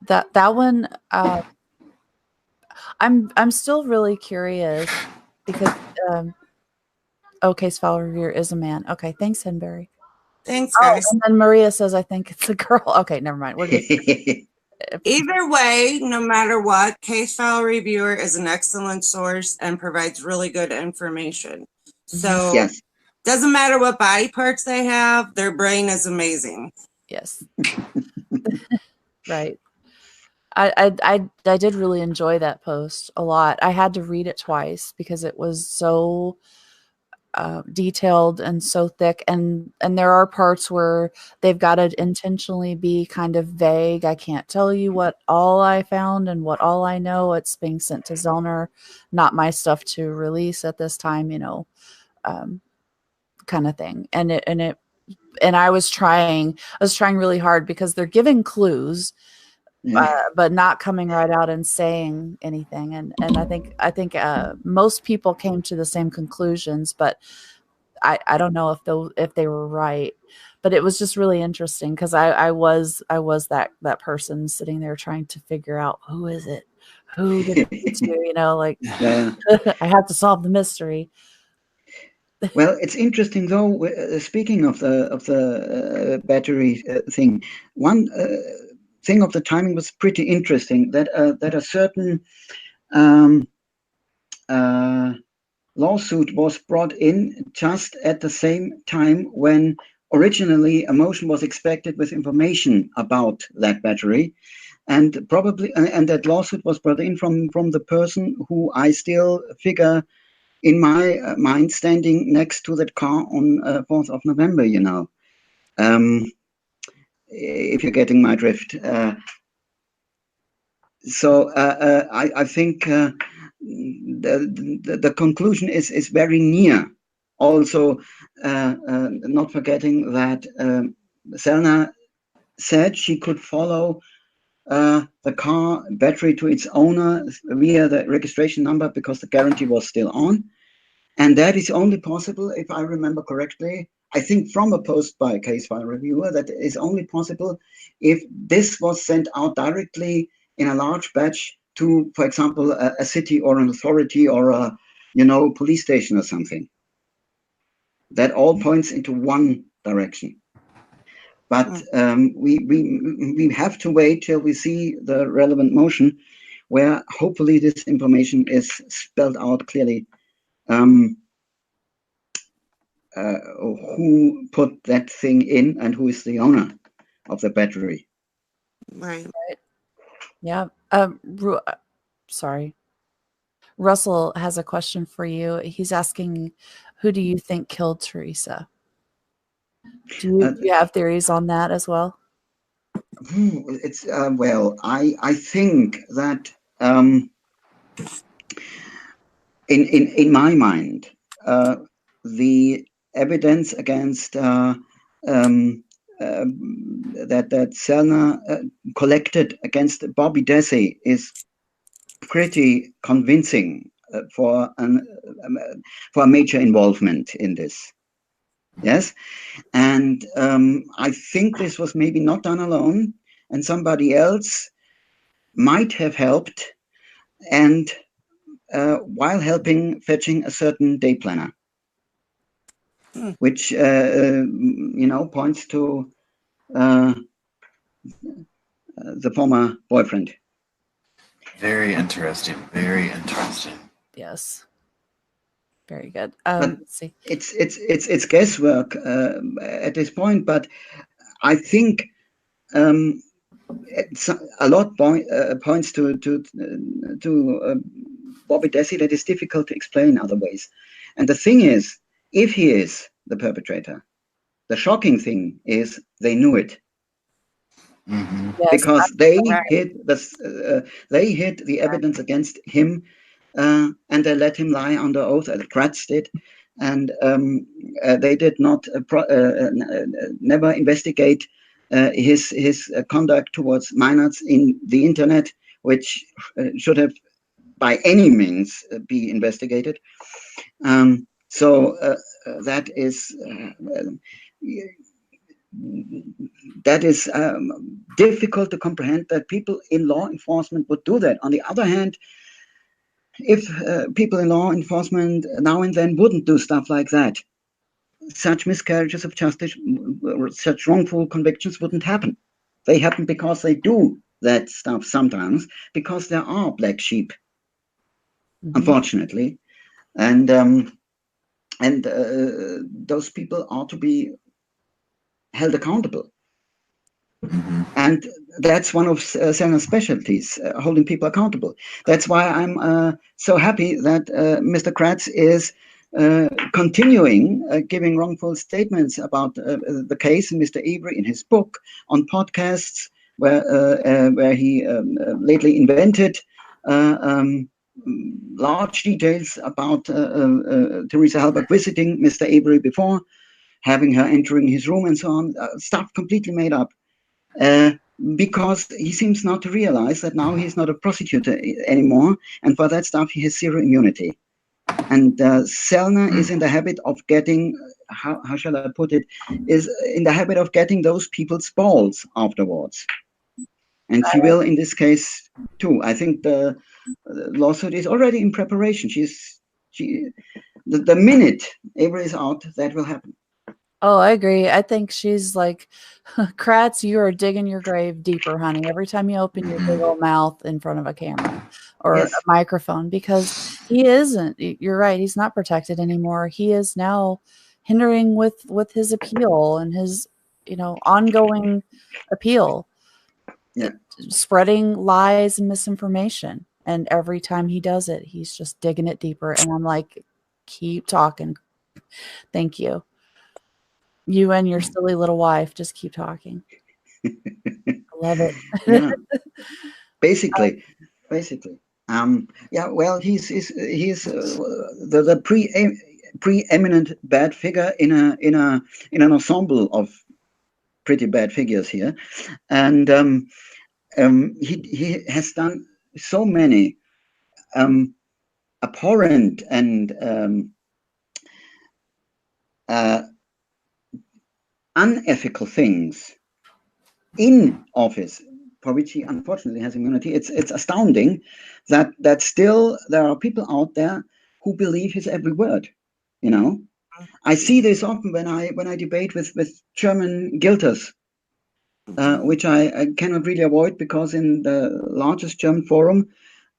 That one, I'm still really curious because case file reviewer is a man. Okay, thanks, Henberry. thanks, Oh, guys. and then Maria says I think it's a girl. Okay, never mind. We're just Either way, no matter what, Case File Reviewer is an excellent source and provides really good information. So Yes. doesn't matter what body parts they have, their brain is amazing. yes. Right. I did really enjoy that post a lot. I had to read it twice because it was so detailed and so thick, and there are parts where they've got to intentionally be kind of vague. I can't tell you what all I found and what all I know. It's being sent to Zellner, not my stuff to release at this time, kind of thing. And I was trying really hard because they're giving clues, but not coming right out and saying anything. And I think most people came to the same conclusions, but I don't know if they were right. But it was just really interesting because I was that person sitting there trying to figure out who is it, who did it to, like I have to solve the mystery. Well, it's interesting though. Speaking of the battery thing, one thing of the timing was pretty interesting. That a certain lawsuit was brought in just at the same time when originally a motion was expected with information about that battery, and probably and that lawsuit was brought in from the person who I still figure in my mind standing next to that car on 4th of November, if you're getting my drift. So I think the conclusion is very near. Also, not forgetting that Selna said she could follow the car battery to its owner via the registration number because the guarantee was still on. And that is only possible, if I remember correctly, I think from a post by a case file reviewer, that is only possible if this was sent out directly in a large batch to, for example, a city or an authority or a police station or something. That all points into one direction. But we have to wait till we see the relevant motion, where hopefully this information is spelled out clearly. Who put that thing in and who is the owner of the battery. Right. Yeah. Sorry. Russell has a question for you. He's asking, who do you think killed Teresa? Do you have theories on that as well? It's well, I think that in my mind, the evidence against that Selna collected against Bobby Desi is pretty convincing for a major involvement in this. Yes, and I think this was maybe not done alone, and somebody else might have helped, and while fetching a certain day planner, which points to the former boyfriend. Very interesting. Very interesting. Yes. Very good. Let's see. It's guesswork at this point, but I think a lot points to Bobby Desi that is difficult to explain other ways. And the thing is, if he is the perpetrator, the shocking thing is they knew it. Mm-hmm. Yes, because they hid the evidence against him, and they let him lie under oath. The Kratz did, and they did not never investigate his conduct towards minors in the internet, which should have by any means be investigated. So that is difficult to comprehend that people in law enforcement would do that. On the other hand, if people in law enforcement now and then wouldn't do stuff like that, such miscarriages of justice, such wrongful convictions wouldn't happen. They happen because they do that stuff sometimes, because there are black sheep, unfortunately, and those people are to be held accountable. And that's one of Selna's specialties, holding people accountable. That's why I'm so happy that Mr. Kratz is continuing giving wrongful statements about the case, and Mr. Avery in his book, on podcasts, where he lately invented large details about Teresa Halbach visiting Mr. Avery before, having her entering his room and so on, stuff completely made up. Because he seems not to realize that now he's not a prosecutor anymore, and for that stuff he has zero immunity. And Selna is in the habit of getting, how shall I put it, is in the habit of getting those people's balls afterwards. And she will in this case too. I think the lawsuit is already in preparation. The minute Avery is out, that will happen. Oh, I agree. I think she's like, Kratz, you are digging your grave deeper, honey, every time you open your big old mouth in front of a camera or a microphone, because he isn't, you're right, he's not protected anymore. He is now hindering with his appeal and his, ongoing appeal, spreading lies and misinformation. And every time he does it, he's just digging it deeper. And I'm like, keep talking. Thank you. You and your silly little wife just keep talking. I love it. Yeah. Basically. Yeah. Well, he's the preeminent bad figure in an ensemble of pretty bad figures here, and he has done so many abhorrent and unethical things in office, for which he unfortunately has immunity. It's astounding that still there are people out there who believe his every word. I see this often when I debate with German guilters, which I cannot really avoid, because in the largest German forum,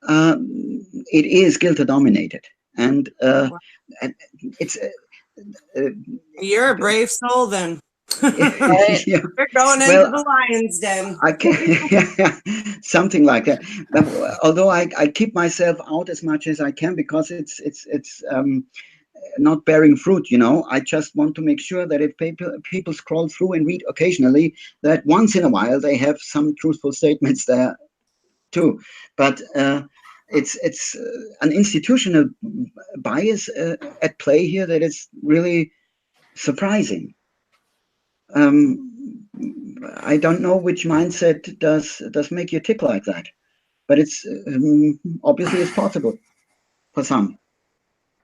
it is guilter dominated, and it's. You're a brave soul, then. Yeah. You're going into the lion's den. I can, something like that. Although I keep myself out as much as I can, because it's not bearing fruit. I just want to make sure that if people scroll through and read occasionally, that once in a while they have some truthful statements there too. But it's an institutional bias at play here that is really surprising. I don't know which mindset does make you tick like that, but it's obviously it's possible for some.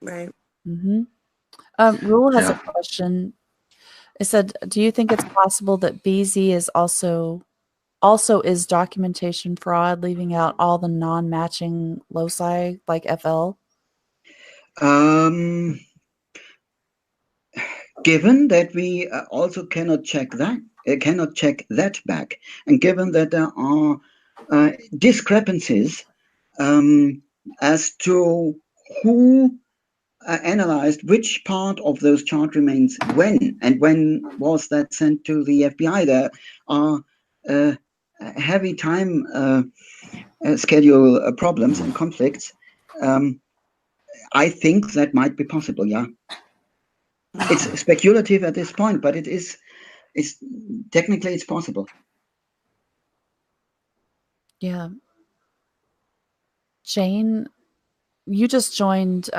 Right. Rule has a question. It said, "Do you think it's possible that BZ is also is documentation fraud, leaving out all the non-matching loci like FL?" Given that we also cannot check that back, and given that there are discrepancies as to who analyzed which part of those chart remains when, and when was that sent to the FBI, there are heavy time schedule problems and conflicts. I think that might be possible, yeah. It's speculative at this point, but it's technically it's possible. Yeah. Jane, you just joined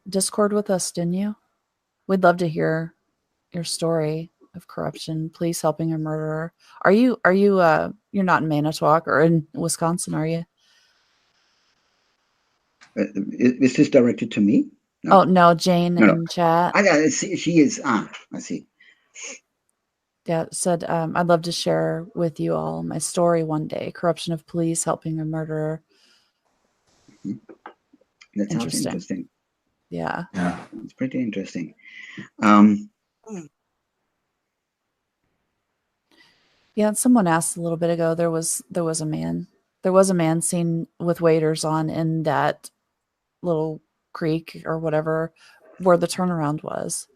Discord with us, didn't you? We'd love to hear your story of corruption, police helping a murderer. Are you you're not in Manitowoc or in Wisconsin, are you? Is this directed to me? No. Oh, no, Jane No. in chat. I see, she is. I see. Yeah, said, I'd love to share with you all my story one day. Corruption of police helping a murderer. That sounds interesting. Yeah. It's pretty interesting. Yeah, someone asked a little bit ago, there was a man seen with waders on in that little creek or whatever where the turnaround was.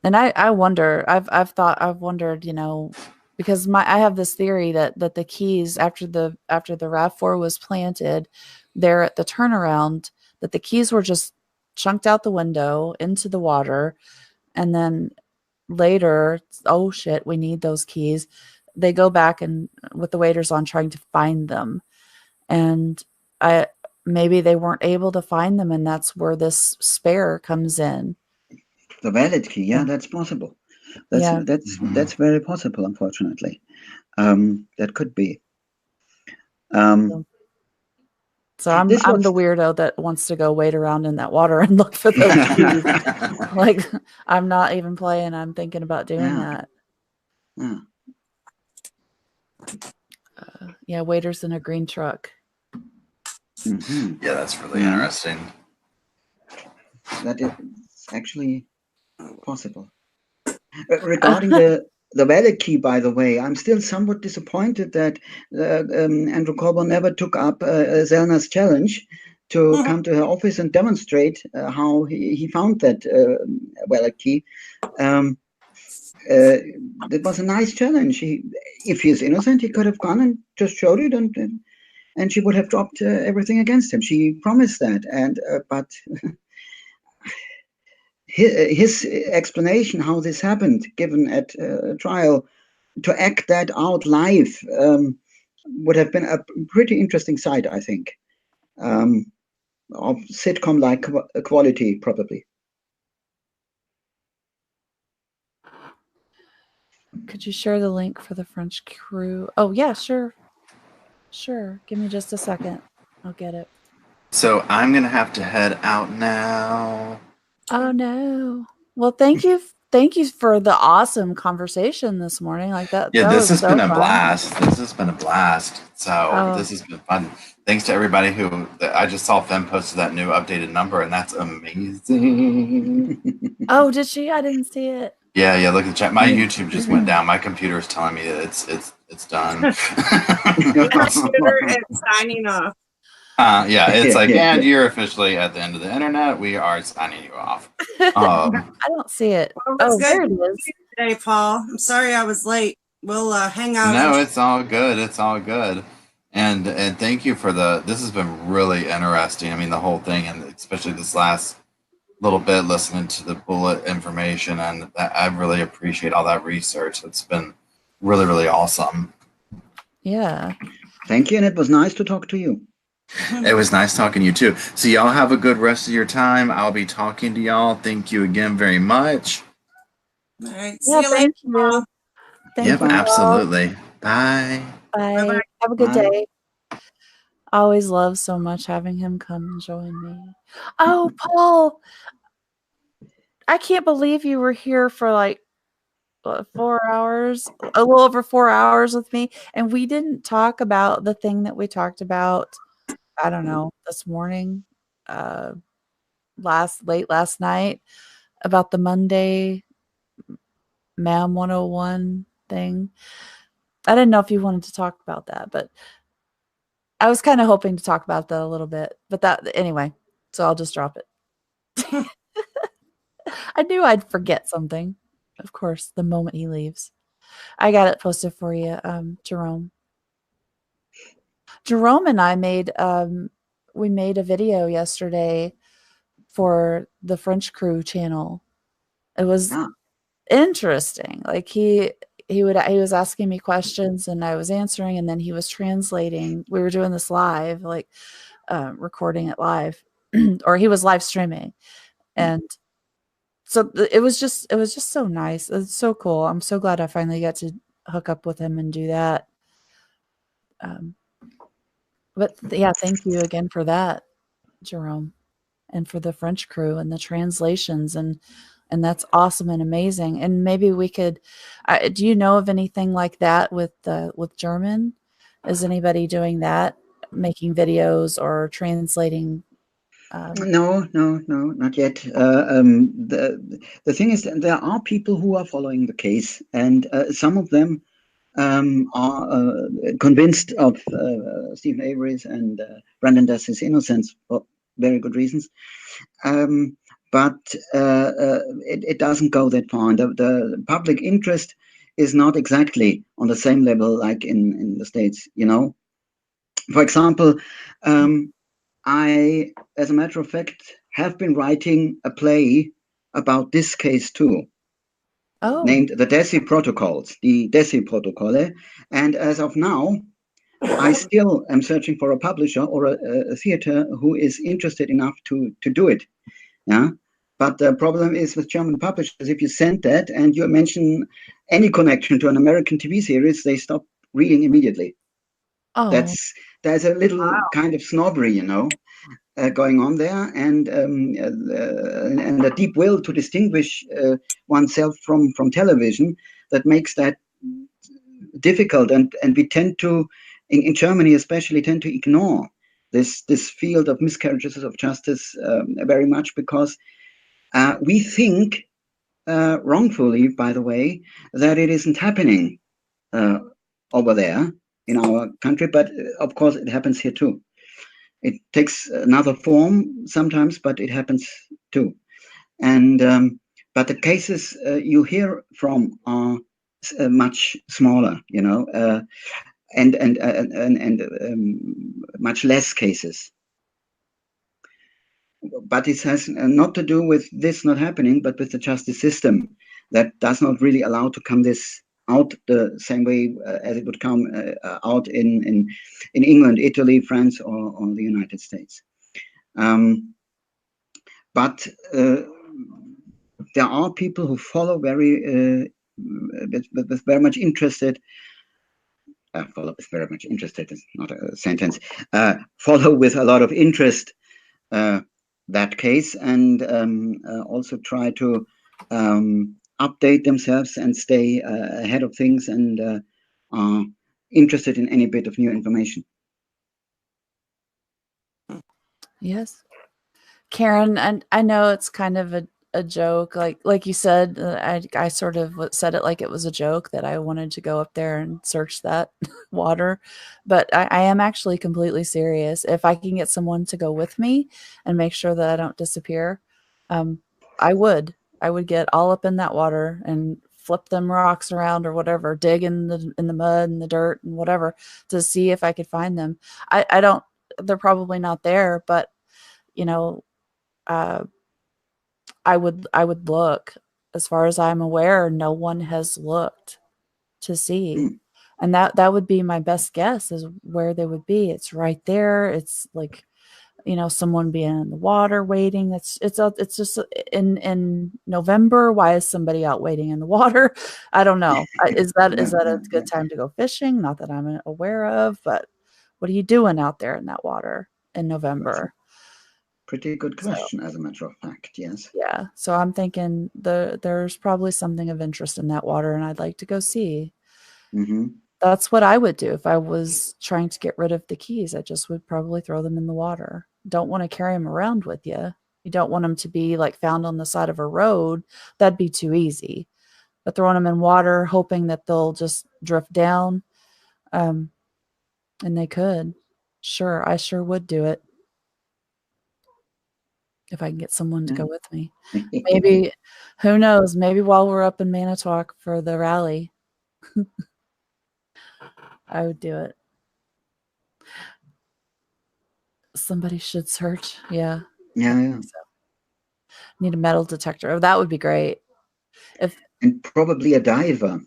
And I wonder, I've wondered, you know, because I have this theory that the keys after the RAV4 was planted there at the turnaround, that the keys were just chunked out the window into the water, and then later, oh shit, we need those keys. They go back and with the waders on trying to find them, and maybe they weren't able to find them, and that's where this spare comes in. The valid key, yeah, that's possible. That's very possible. Unfortunately, that could be. So I'm the weirdo that wants to go wade around in that water and look for those keys. Like, I'm not even playing. I'm thinking about doing that. Yeah, waders in a green truck. Mm-hmm. Yeah, that's really interesting. That is actually possible. Regarding the valid key, by the way, I'm still somewhat disappointed that Andrew Corbin never took up Zelna's challenge to come to her office and demonstrate how he found that valid key. It was a nice challenge. If he is innocent, he could have gone and just showed it, and she would have dropped everything against him. She promised that, but his explanation how this happened, given at trial, to act that out live, would have been a pretty interesting sight, I think, of sitcom-like quality, probably. Could you share the link for the French crew? Oh, yeah, sure. Sure. Give me just a second. I'll get it. So I'm going to have to head out now. Oh, no. Well, thank you. Thank you for the awesome conversation this morning. Like that. Yeah, that this has so been a fun. blast. This has been a blast. So this has been fun. Thanks to everybody who, I just saw Fem posted that new updated number, and that's amazing. Oh, did she? I didn't see it. Yeah, look at the chat. My YouTube just went down. My computer is telling me that it's done. Your computer is signing off. Yeah, it's like, and you're officially at the end of the internet. We are signing you off. I don't see it. Well, there it is. Today, Paul. I'm sorry I was late. We'll hang out. No, it's all good. It's all good. And thank you for this has been really interesting. I mean, the whole thing, and especially this last little bit listening to the bullet information, and I really appreciate all that research. It's been really, really awesome. Yeah. Thank you, and it was nice to talk to you. It was nice talking to you too. So y'all have a good rest of your time. I'll be talking to y'all. Thank you again very much. All right. See you later. You. Yep, absolutely. Bye. Bye. Bye-bye. Have a good day. I always love so much having him come and join me. Oh, Paul, I can't believe you were here for like 4 hours, a little over 4 hours with me, and we didn't talk about the thing that we talked about, I don't know, this morning, late last night, about the Monday MAM 101 thing. I didn't know if you wanted to talk about that, but I was kind of hoping to talk about that a little bit, but anyway, so I'll just drop it. I knew I'd forget something, of course, the moment he leaves. I got it posted for you, Jerome. Jerome and I made we made a video yesterday for the French Crew channel. It was interesting. Like he was asking me questions and I was answering, and then he was translating. We were doing this live, like recording it live, or he was live streaming, and so it was just so nice. It's so cool. I'm so glad I finally got to hook up with him and do that. But yeah, thank you again for that. Jerome, and for the French crew and the translations, and that's awesome and amazing. And maybe we could. Do you know of anything like that with German? Is anybody doing that, making videos or translating? No, not yet. The thing is, there are people who are following the case, and some of them are convinced of Stephen Avery's and Brandon Dassey's innocence for very good reasons. But it doesn't go that far. And the public interest is not exactly on the same level like in the States, you know. For example, I, as a matter of fact, have been writing a play about this case too. Oh. Named the Desi Protocols, the Desi Protokolle. And as of now, I still am searching for a publisher or a theater who is interested enough to do it. Yeah. But the problem is with German publishers, if you send that and you mention any connection to an American TV series, they stop reading immediately. Oh. There's a little kind of snobbery, you know, going on there, and a deep will to distinguish oneself from television that makes that difficult. And we tend to, in Germany especially, tend to ignore this field of miscarriages of justice very much, because we think, wrongfully, by the way, that it isn't happening over there in our country, but of course it happens here too. It takes another form sometimes, but it happens too. And but the cases you hear from are much smaller, you know, and much less cases. But it has not to do with this not happening, but with the justice system that does not really allow to come this out the same way as it would come out in England, Italy, France, or the United States. But there are people who follow very with very much interested. Follow with very much interested is not a sentence. Follow with a lot of interest that case, and also try to update themselves and stay ahead of things, and are interested in any bit of new information. Yes. Karen, and I know it's kind of a joke, like you said, I sort of said it like it was a joke that I wanted to go up there and search that water, but I am actually completely serious. If I can get someone to go with me and make sure that I don't disappear, I would get all up in that water and flip them rocks around or whatever, dig in the mud and the dirt and whatever to see if I could find them. I don't, they're probably not there, but you know, I would look. As far as I'm aware, no one has looked to see. And that would be my best guess is where they would be. It's right there. It's like, you know, someone being in the water waiting. It's just in November. Why is somebody out waiting in the water? I don't know. Is that a good time to go fishing? Not that I'm aware of, but what are you doing out there in that water in November? Pretty good question, as a matter of fact. Yes. Yeah. So I'm thinking there's probably something of interest in that water, and I'd like to go see. Mm-hmm. That's what I would do if I was trying to get rid of the keys. I just would probably throw them in the water. Don't want to carry them around with you. You don't want them to be like found on the side of a road. That'd be too easy. But throwing them in water, hoping that they'll just drift down, and they could. Sure, I sure would do it. If I can get someone to go with me. Maybe, who knows, maybe while we're up in Manitowoc for the rally, I would do it. Somebody should search. Yeah. Yeah. So. Need a metal detector. Oh, that would be great. And probably a diver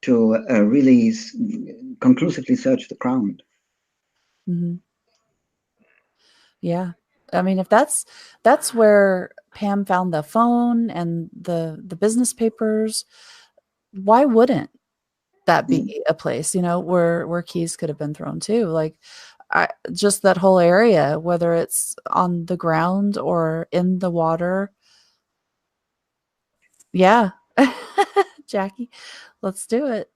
to really conclusively search the ground. Mm-hmm. Yeah. I mean, if that's where Pam found the phone and the business papers, why wouldn't that be a place, you know, where keys could have been thrown too? Like, just that whole area, whether it's on the ground or in the water. Yeah. Jackie, let's do it.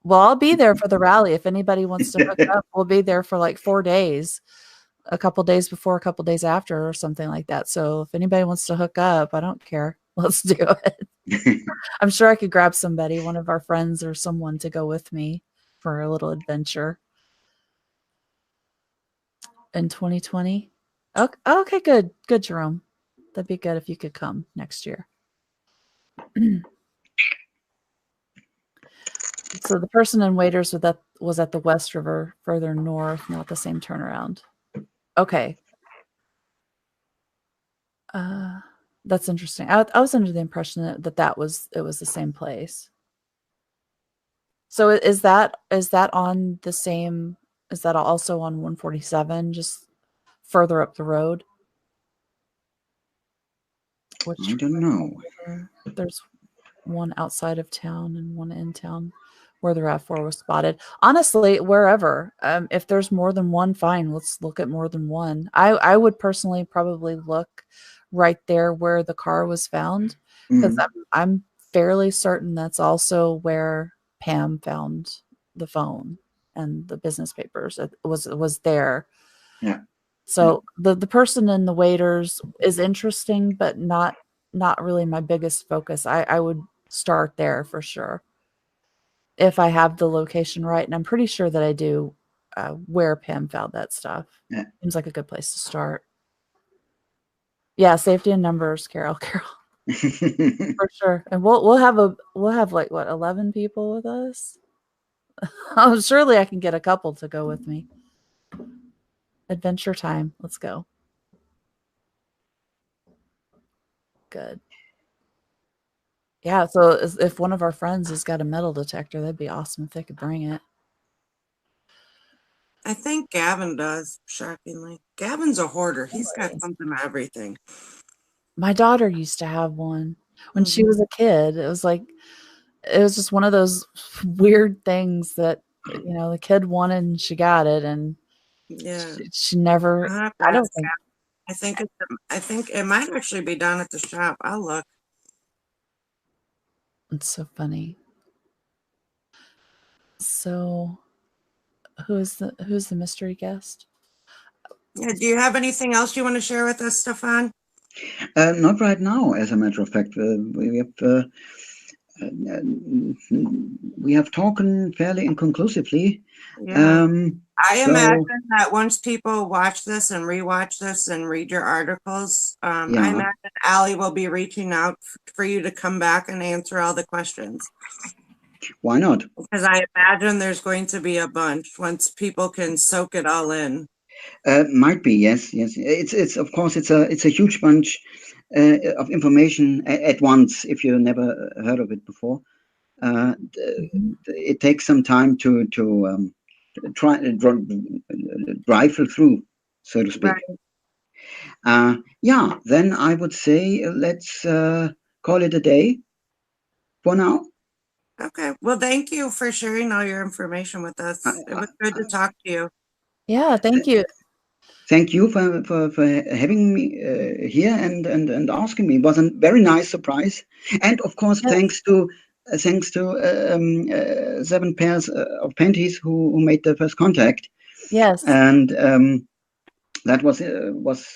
Well, I'll be there for the rally. If anybody wants to hook up, we'll be there for like 4 days, a couple days before, a couple days after, or something like that. So if anybody wants to hook up, I don't care. Let's do it. I'm sure I could grab somebody, one of our friends or someone, to go with me for a little adventure in 2020. Okay, good. Good, Jerome. That'd be good if you could come next year. So the person in Waiters was at the West River, further north, not the same turnaround. Okay. That's interesting. I was under the impression that it was the same place. So is that on the same? Is that also on 147, just further up the road? I don't know. There's one outside of town and one in town where the RAV4 was spotted. Honestly, wherever. If there's more than one, fine. Let's look at more than one. I would personally probably look right there where the car was found, because I'm fairly certain that's also where Pam found the phone and the business papers. It was there. Yeah. So the person in the Waiters is interesting, but not really my biggest focus. I would start there for sure if I have the location right, and I'm pretty sure that I do. Where Pam found that stuff seems like a good place to start. Yeah, safety in numbers, Carol. For sure. And we'll have like what, 11 people with us? Oh, surely I can get a couple to go with me. Adventure time. Let's go. Good. Yeah, so if one of our friends has got a metal detector, that'd be awesome if they could bring it. I think Gavin does, shockingly. Gavin's a hoarder. He's got something of everything. My daughter used to have one when she was a kid. It was just one of those weird things that, the kid wanted and she got it, and she never. I don't think. I think it might actually be down at the shop. I'll look. It's so funny. So, who's the mystery guest? Yeah, do you have anything else you want to share with us, Stefan? Not right now, as a matter of fact. We have talked fairly inconclusively. Yeah. I imagine that once people watch this and rewatch this and read your articles, I imagine Allie will be reaching out for you to come back and answer all the questions. Why not? Because I imagine there's going to be a bunch once people can soak it all in. Might be, yes. It's of course it's a huge bunch of information at once. If you never heard of it before, it takes some time to try rifle through, so to speak. Right. Then I would say let's call it a day for now. Okay. Well, thank you for sharing all your information with us. It was good to talk to you. Yeah, thank you. Thank you for having me here and asking me. It was a very nice surprise, and of course, thanks to 7 pairs of panties who made the first contact. Yes, and that was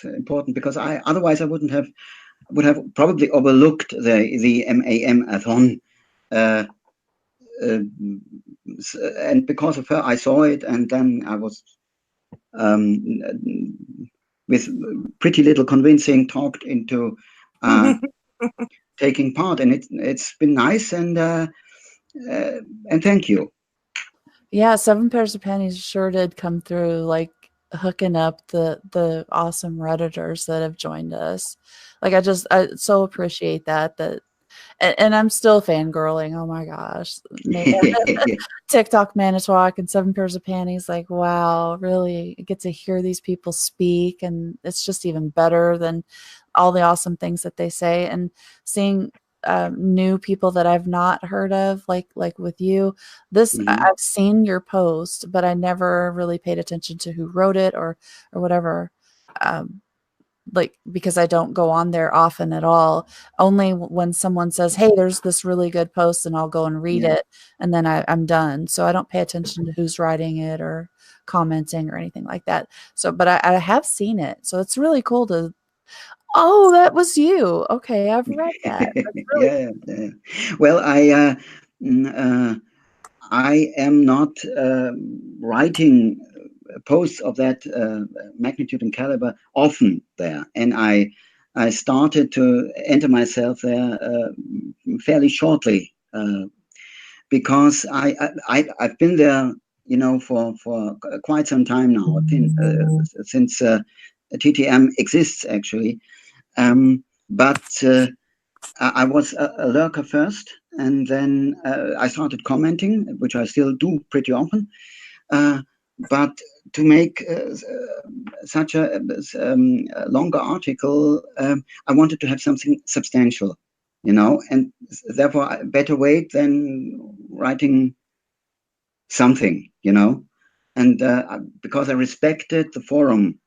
important, because otherwise I would have probably overlooked the MaM-a-Thon. And because of her, I saw it, and then I was with pretty little convincing talked into taking part, and it's been nice, and thank you. Yeah, 7 pairs of panties sure did come through, like hooking up the awesome Redditors that have joined us. Like I so appreciate that. And I'm still fangirling. Oh my gosh. TikTok Manitowoc and 7 pairs of panties. Like, wow, really get to hear these people speak. And it's just even better than all the awesome things that they say. And seeing new people that I've not heard of, like with you. This I've seen your post, but I never really paid attention to who wrote it or whatever. Like, because I don't go on there often at all. Only when someone says, "Hey, there's this really good post," and I'll go and read it, and then I'm done. So I don't pay attention to who's writing it or commenting or anything like that. So, but I have seen it. So it's really cool to. Oh, that was you. Okay, I've read that. That's really Yeah. Well, I am not writing posts of that magnitude and caliber often there, and I started to enter myself there fairly shortly because I've been there, for quite some time now, since TTM exists actually, but I was a lurker first, and then I started commenting, which I still do pretty often. But to make such a longer article, I wanted to have something substantial, and therefore a better wait than writing something, and because I respected the forum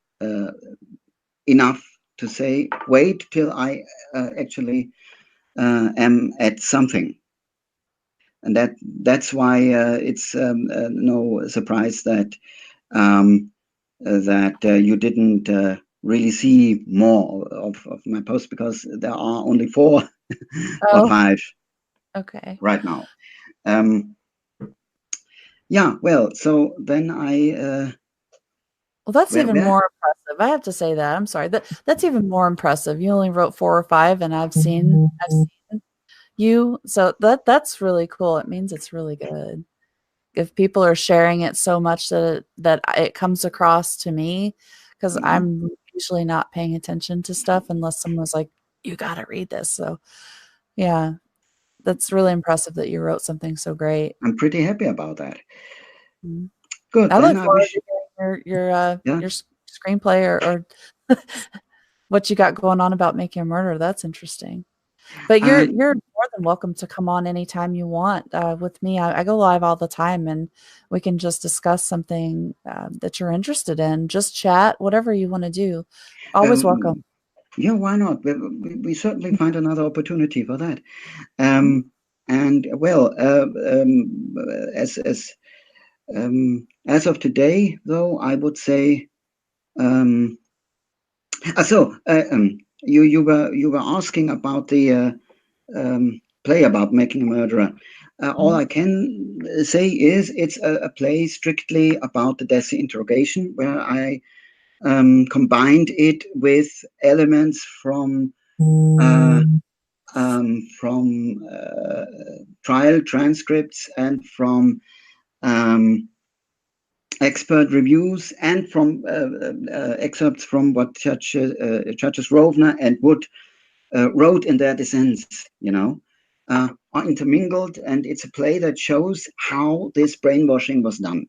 enough to say, wait till I actually am at something. And that's why it's no surprise that you didn't really see more of my posts, because there are only 4 or 5 right now. Yeah, well, so then I well, that's even more impressive. I have to say that. I'm sorry. That's even more impressive. You only wrote 4 or 5, and I've seen you. So that's really cool. It means it's really good. If people are sharing it so much that it comes across to me, because I'm usually not paying attention to stuff unless someone's like, "You got to read this." So, yeah, that's really impressive that you wrote something so great. I'm pretty happy about that. Good. I look forward to hearing your screenplay or what you got going on about Making a Murder. That's interesting. But you're more than welcome to come on anytime you want with me. I go live all the time, and we can just discuss something that you're interested in. Just chat, whatever you want to do. Always welcome. Yeah, why not? We certainly find another opportunity for that. And well, as of today, though, I would say. You were asking about the play about Making a Murderer. All I can say is it's a play strictly about the death interrogation, where I combined it with elements from trial transcripts and from expert reviews and from excerpts from what Judges Rovner and Wood wrote in their dissents, are intermingled, and it's a play that shows how this brainwashing was done.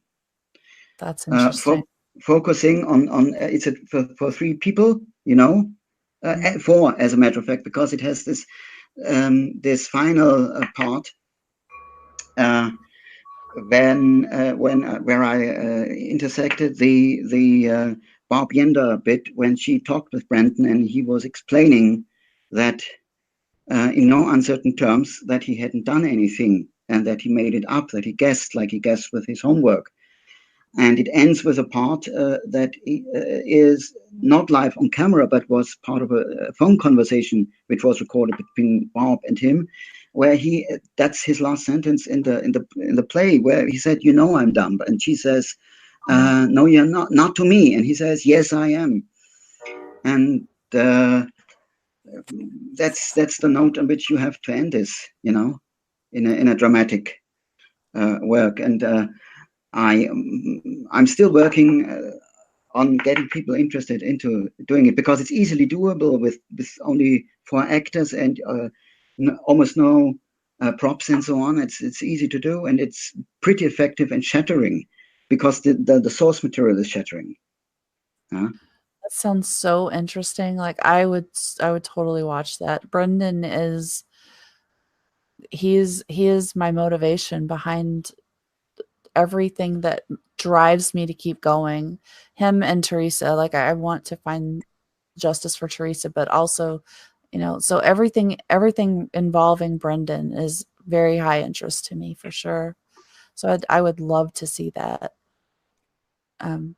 That's interesting. Focusing on it's for 3 people, 4 as a matter of fact, because it has this this final part where I intersected the Barb Yender bit when she talked with Brenton, and he was explaining that in no uncertain terms that he hadn't done anything and that he made it up, that he guessed like he guessed with his homework. And it ends with a part that is not live on camera, but was part of a phone conversation which was recorded between Barb and him, where that's his last sentence in the play, where he said, I'm dumb. And she says, no, you're not to me. And he says, yes, I am. And that's the note on which you have to end this, in a dramatic work. And I'm still working on getting people interested into doing it, because it's easily doable with only 4 actors and almost no props and so on. It's easy to do, and it's pretty effective and shattering, because the source material is shattering. That sounds so interesting. Like I would totally watch that. Brendan is he is my motivation behind everything that drives me to keep going. Him and Teresa, like I want to find justice for Teresa, but also, so everything involving Brendan is very high interest to me for sure. So I would love to see that. That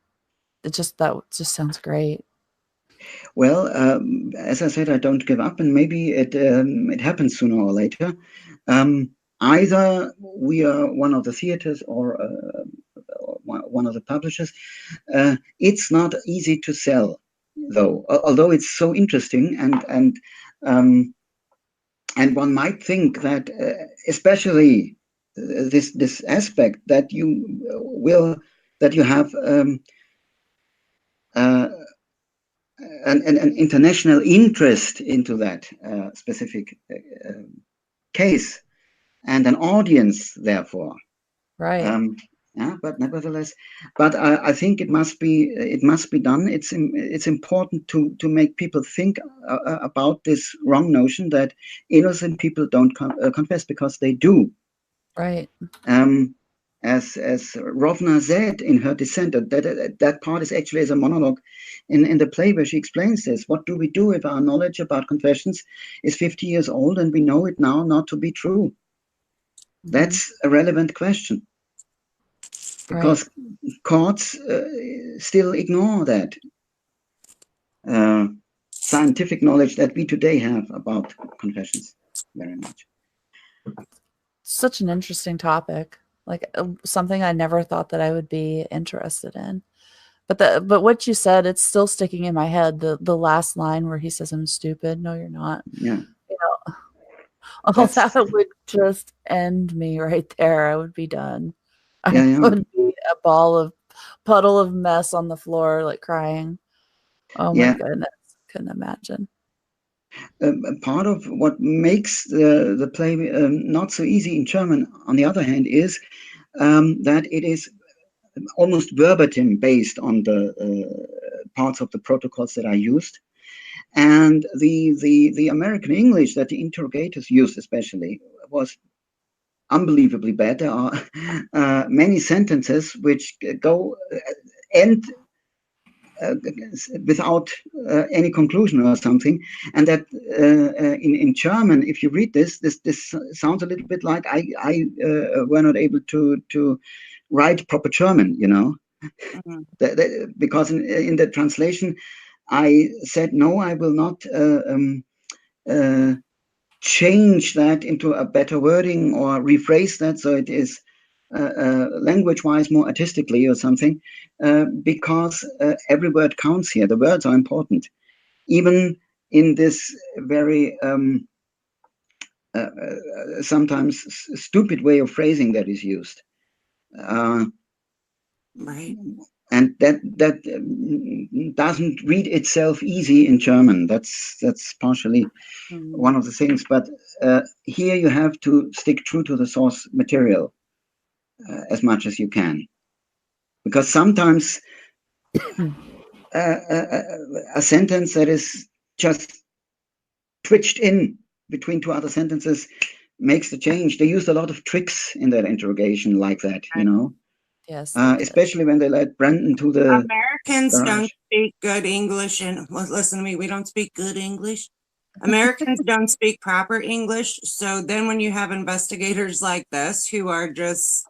just sounds great. Well, as I said, I don't give up, and maybe it happens sooner or later. Either we are one of the theaters or one of the publishers. It's not easy to sell, though, although it's so interesting, and one might think that, especially this aspect that you have an international interest into that specific case, and an audience, therefore. Right. Yeah, but nevertheless, I think it must be done. It's important to make people think about this wrong notion that innocent people don't confess, because they do. Right. As Rovna said in her dissent, that part is actually as a monologue in the play, where she explains this. What do we do if our knowledge about confessions is 50 years old and we know it now not to be true? That's a relevant question, because courts still ignore that scientific knowledge that we today have about confessions very much. Such an interesting topic, like something I never thought that I would be interested in. But what you said, it's still sticking in my head. The last line where he says, "I'm stupid." No, you're not. Yeah. That would just end me right there. I would be done. Yeah, I would be a puddle of mess on the floor, like crying. Oh my goodness. Couldn't imagine. Part of what makes the play not so easy in German, on the other hand, is that it is almost verbatim based on the parts of the protocols that are used, and the American English that the interrogators used especially was unbelievably bad. There are many sentences which go end without any conclusion or something, and that in German, if you read this sounds a little bit like I were not able to write proper German, because in the translation I said, no, I will not change that into a better wording or rephrase that so it is language-wise more artistically or something, because every word counts here. The words are important, even in this very sometimes stupid way of phrasing that is used. Right. And that doesn't read itself easy in German. That's partially one of the things. But here you have to stick true to the source material as much as you can, because sometimes a sentence that is just twitched in between two other sentences makes the change. They used a lot of tricks in that interrogation like that, Yes. Especially when they led Brendan to the Americans don't speak good English, and listen to me, we don't speak good English. Americans don't speak proper English. So then when you have investigators like this who are just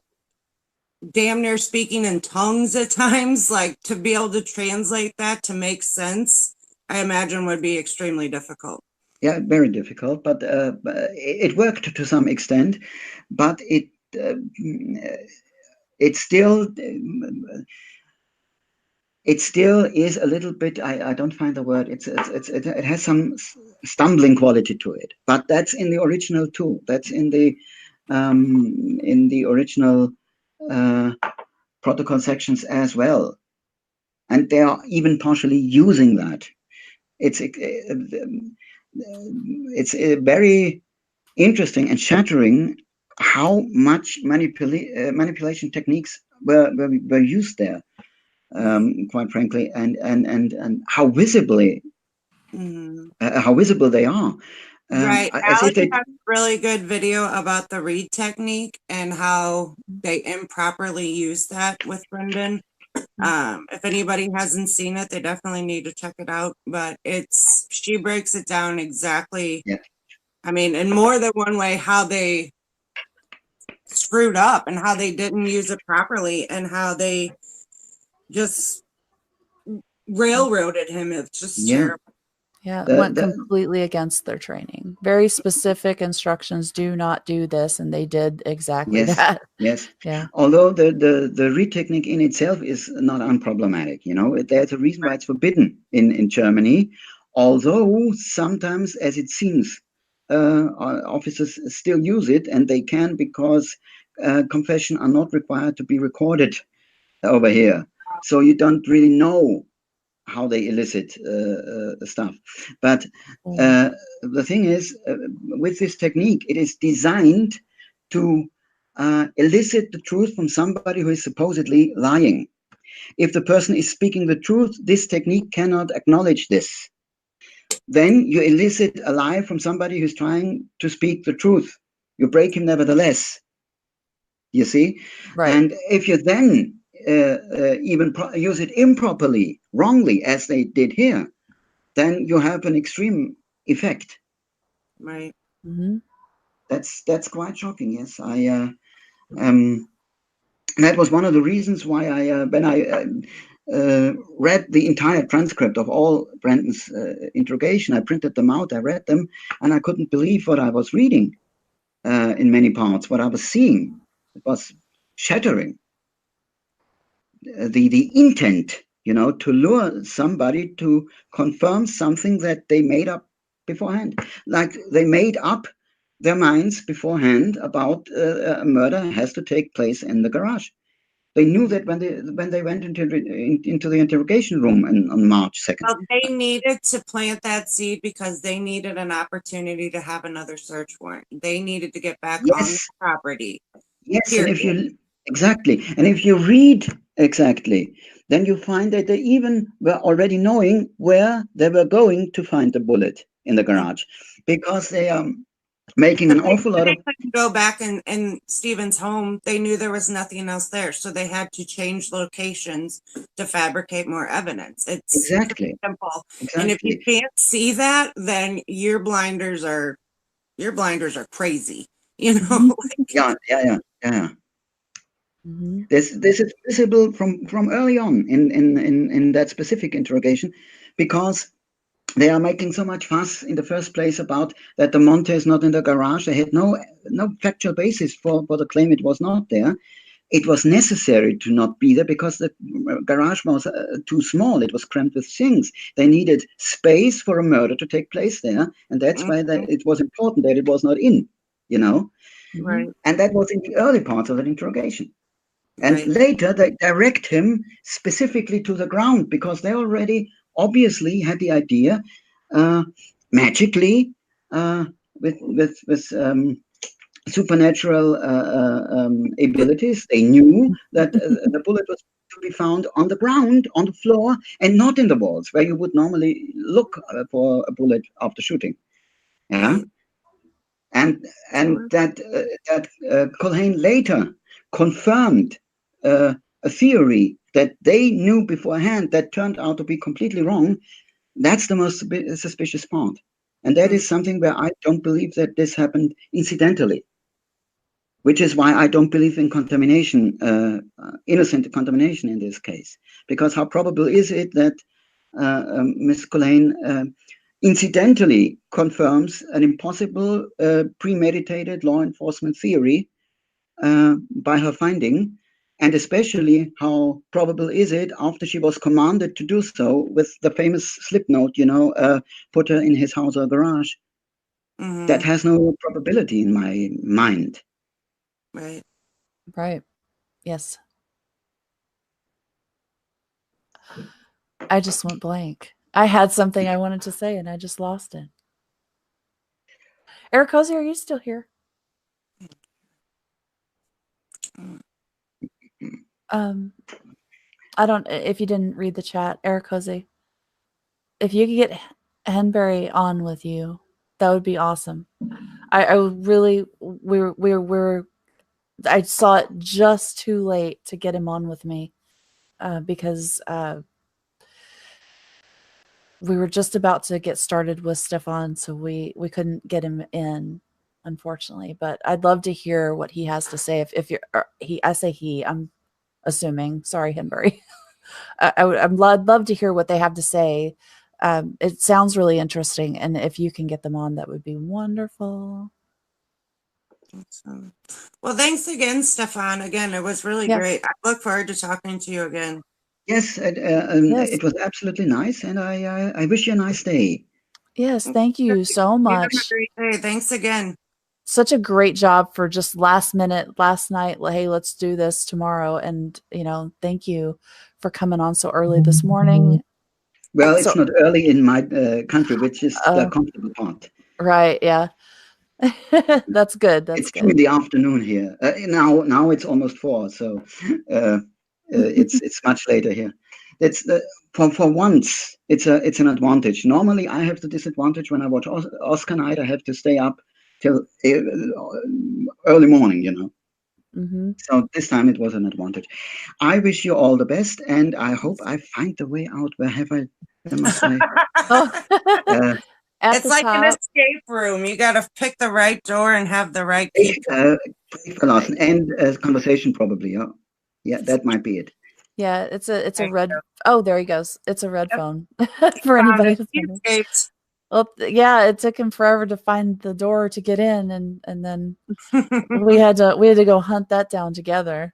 damn near speaking in tongues at times, like to be able to translate that to make sense, I imagine would be extremely difficult. Yeah, very difficult, but it worked to some extent, but it still is a little bit, I don't find the word, it has some stumbling quality to it, but that's in the original too. That's in the original protocol sections as well, and they are even partially using that. It's very interesting and shattering how much manipulation techniques were used there, quite frankly, and how visibly how visible they are. Right. as if Allie they, has a really good video about the read technique and how they improperly use that with Brendan. If anybody hasn't seen it, they definitely need to check it out. But she breaks it down exactly. yeah, I mean, in more than one way, how they screwed up and how they didn't use it properly and how they just railroaded him. It's just yeah. terrible. Yeah, The, went the, completely against their training. Very specific instructions, do not do this, and they did exactly yes, that. yes. Yeah. Although the read technique in itself is not unproblematic, you know, there's a reason why it's forbidden in Germany. Although sometimes, as it seems, officers still use it, and they can because confession are not required to be recorded over here. So you don't really know how they elicit stuff. But the thing is, with this technique, it is designed to elicit the truth from somebody who is supposedly lying. If the person is speaking the truth, this technique cannot acknowledge this. Then you elicit a lie from somebody who's trying to speak the truth. You break him nevertheless. You see? Right. And if you then even use it improperly, wrongly, as they did here, then you have an extreme effect. Right. Mm-hmm. That's quite shocking. Yes, that was one of the reasons why when I read the entire transcript of all Brandon's interrogation, I printed them out, I read them, and I couldn't believe what I was reading in many parts, what I was seeing. It was shattering. The intent, you know, to lure somebody to confirm something that they made up beforehand. Like they made up their minds beforehand about a murder has to take place in the garage. They knew that when they went into the interrogation room on March 2nd. Well, they needed to plant that seed because they needed an opportunity to have another search warrant. They needed to get back on the property. Yes, Period. and if you read exactly, then you find that they even were already knowing where they were going to find the bullet in the garage, because they are making an awful lot of. They couldn't go back in Stephen's home. They knew there was nothing else there, so they had to change locations to fabricate more evidence. It's Exactly. simple. And if you can't see that, then your blinders are crazy. You know. Yeah. Mm-hmm. This is visible from early on in that specific interrogation, because they are making so much fuss in the first place about that the Monte is not in the garage. They had no factual basis for the claim it was not there. It was necessary to not be there because the garage was too small. It was crammed with things. They needed space for a murder to take place there, and that's why it was important that it was not in, you know. Right. And that was in the early parts of that interrogation. And Right. later they direct him specifically to the ground because they already obviously had the idea magically with supernatural abilities. They knew that the bullet was to be found on the ground, on the floor, and not in the walls where you would normally look for a bullet after shooting. Yeah. And that Culhane later confirmed a theory that they knew beforehand that turned out to be completely wrong. That's the most suspicious part. And that is something where I don't believe that this happened incidentally, which is why I don't believe in contamination, innocent contamination in this case. Because how probable is it that Ms. Culhane incidentally confirms an impossible premeditated law enforcement theory by her finding, and especially how probable is it after she was commanded to do so with the famous slip note, you know, put her in his house or garage. That has no probability in my mind. Right. Right. Yes. I just went blank. I had something I wanted to say and I just lost it. Eric Cozy, are you still here? I don't, if you didn't read the chat, Eric Cozy, if you could get Henbury on with you, That would be awesome. I would really, I saw it just too late to get him on with me because we were just about to get started with Stefan, so we couldn't get him in, unfortunately. But I'd love to hear what he has to say. If you're I say he, I'm assuming. Sorry, Henbury. I'd love to hear what they have to say. It sounds really interesting, and if you can get them on, that would be wonderful. Awesome. Well, thanks again, Stefan. Again, it was really great. I look forward to talking to you again. Yes, Yes. it was absolutely nice, and I wish you a nice day. Yes, thank you so much. You have a great day. Thanks again. Such a great job for just last minute, last night. Hey, let's do this tomorrow. And, thank you for coming on so early this morning. Well, it's not early in my country, which is the comfortable part. Right, yeah. That's good. That's it's good. In the afternoon here. Now it's almost 4, so it's much later here. That's for once it's an advantage. Normally I have the disadvantage when I watch Oscar night. I have to stay up till early morning, Mm-hmm. So this time it was an advantage. I wish you all the best, and I hope I find the way out. Where must I? It's like an escape room. You got to pick the right door and have the right key. And conversation probably. Yeah, that might be it. Yeah, it's a red. Oh, there he goes. It's a red phone for anybody to find. Well, yeah, it took him forever to find the door to get in, and then we had to go hunt that down together.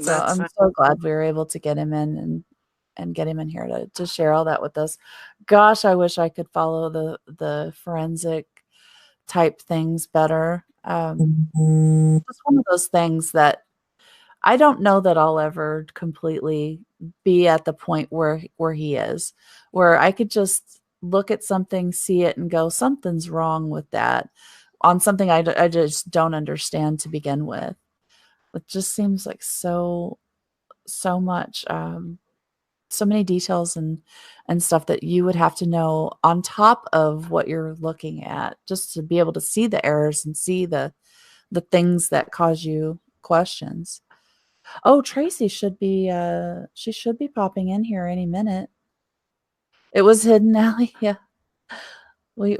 So I'm so glad we were able to get him in and get him in here to share all that with us. Gosh, I wish I could follow the forensic type things better. Just one of those things that I don't know that I'll ever completely be at the point where he is, where I could just look at something, see it, and go, something's wrong with that on something I just don't understand to begin with. It just seems like so much, so many details and stuff that you would have to know on top of what you're looking at, just to be able to see the errors and see the things that cause you questions. Oh, Tracy should be she should be popping in here any minute. It was hidden, Allie. Yeah. We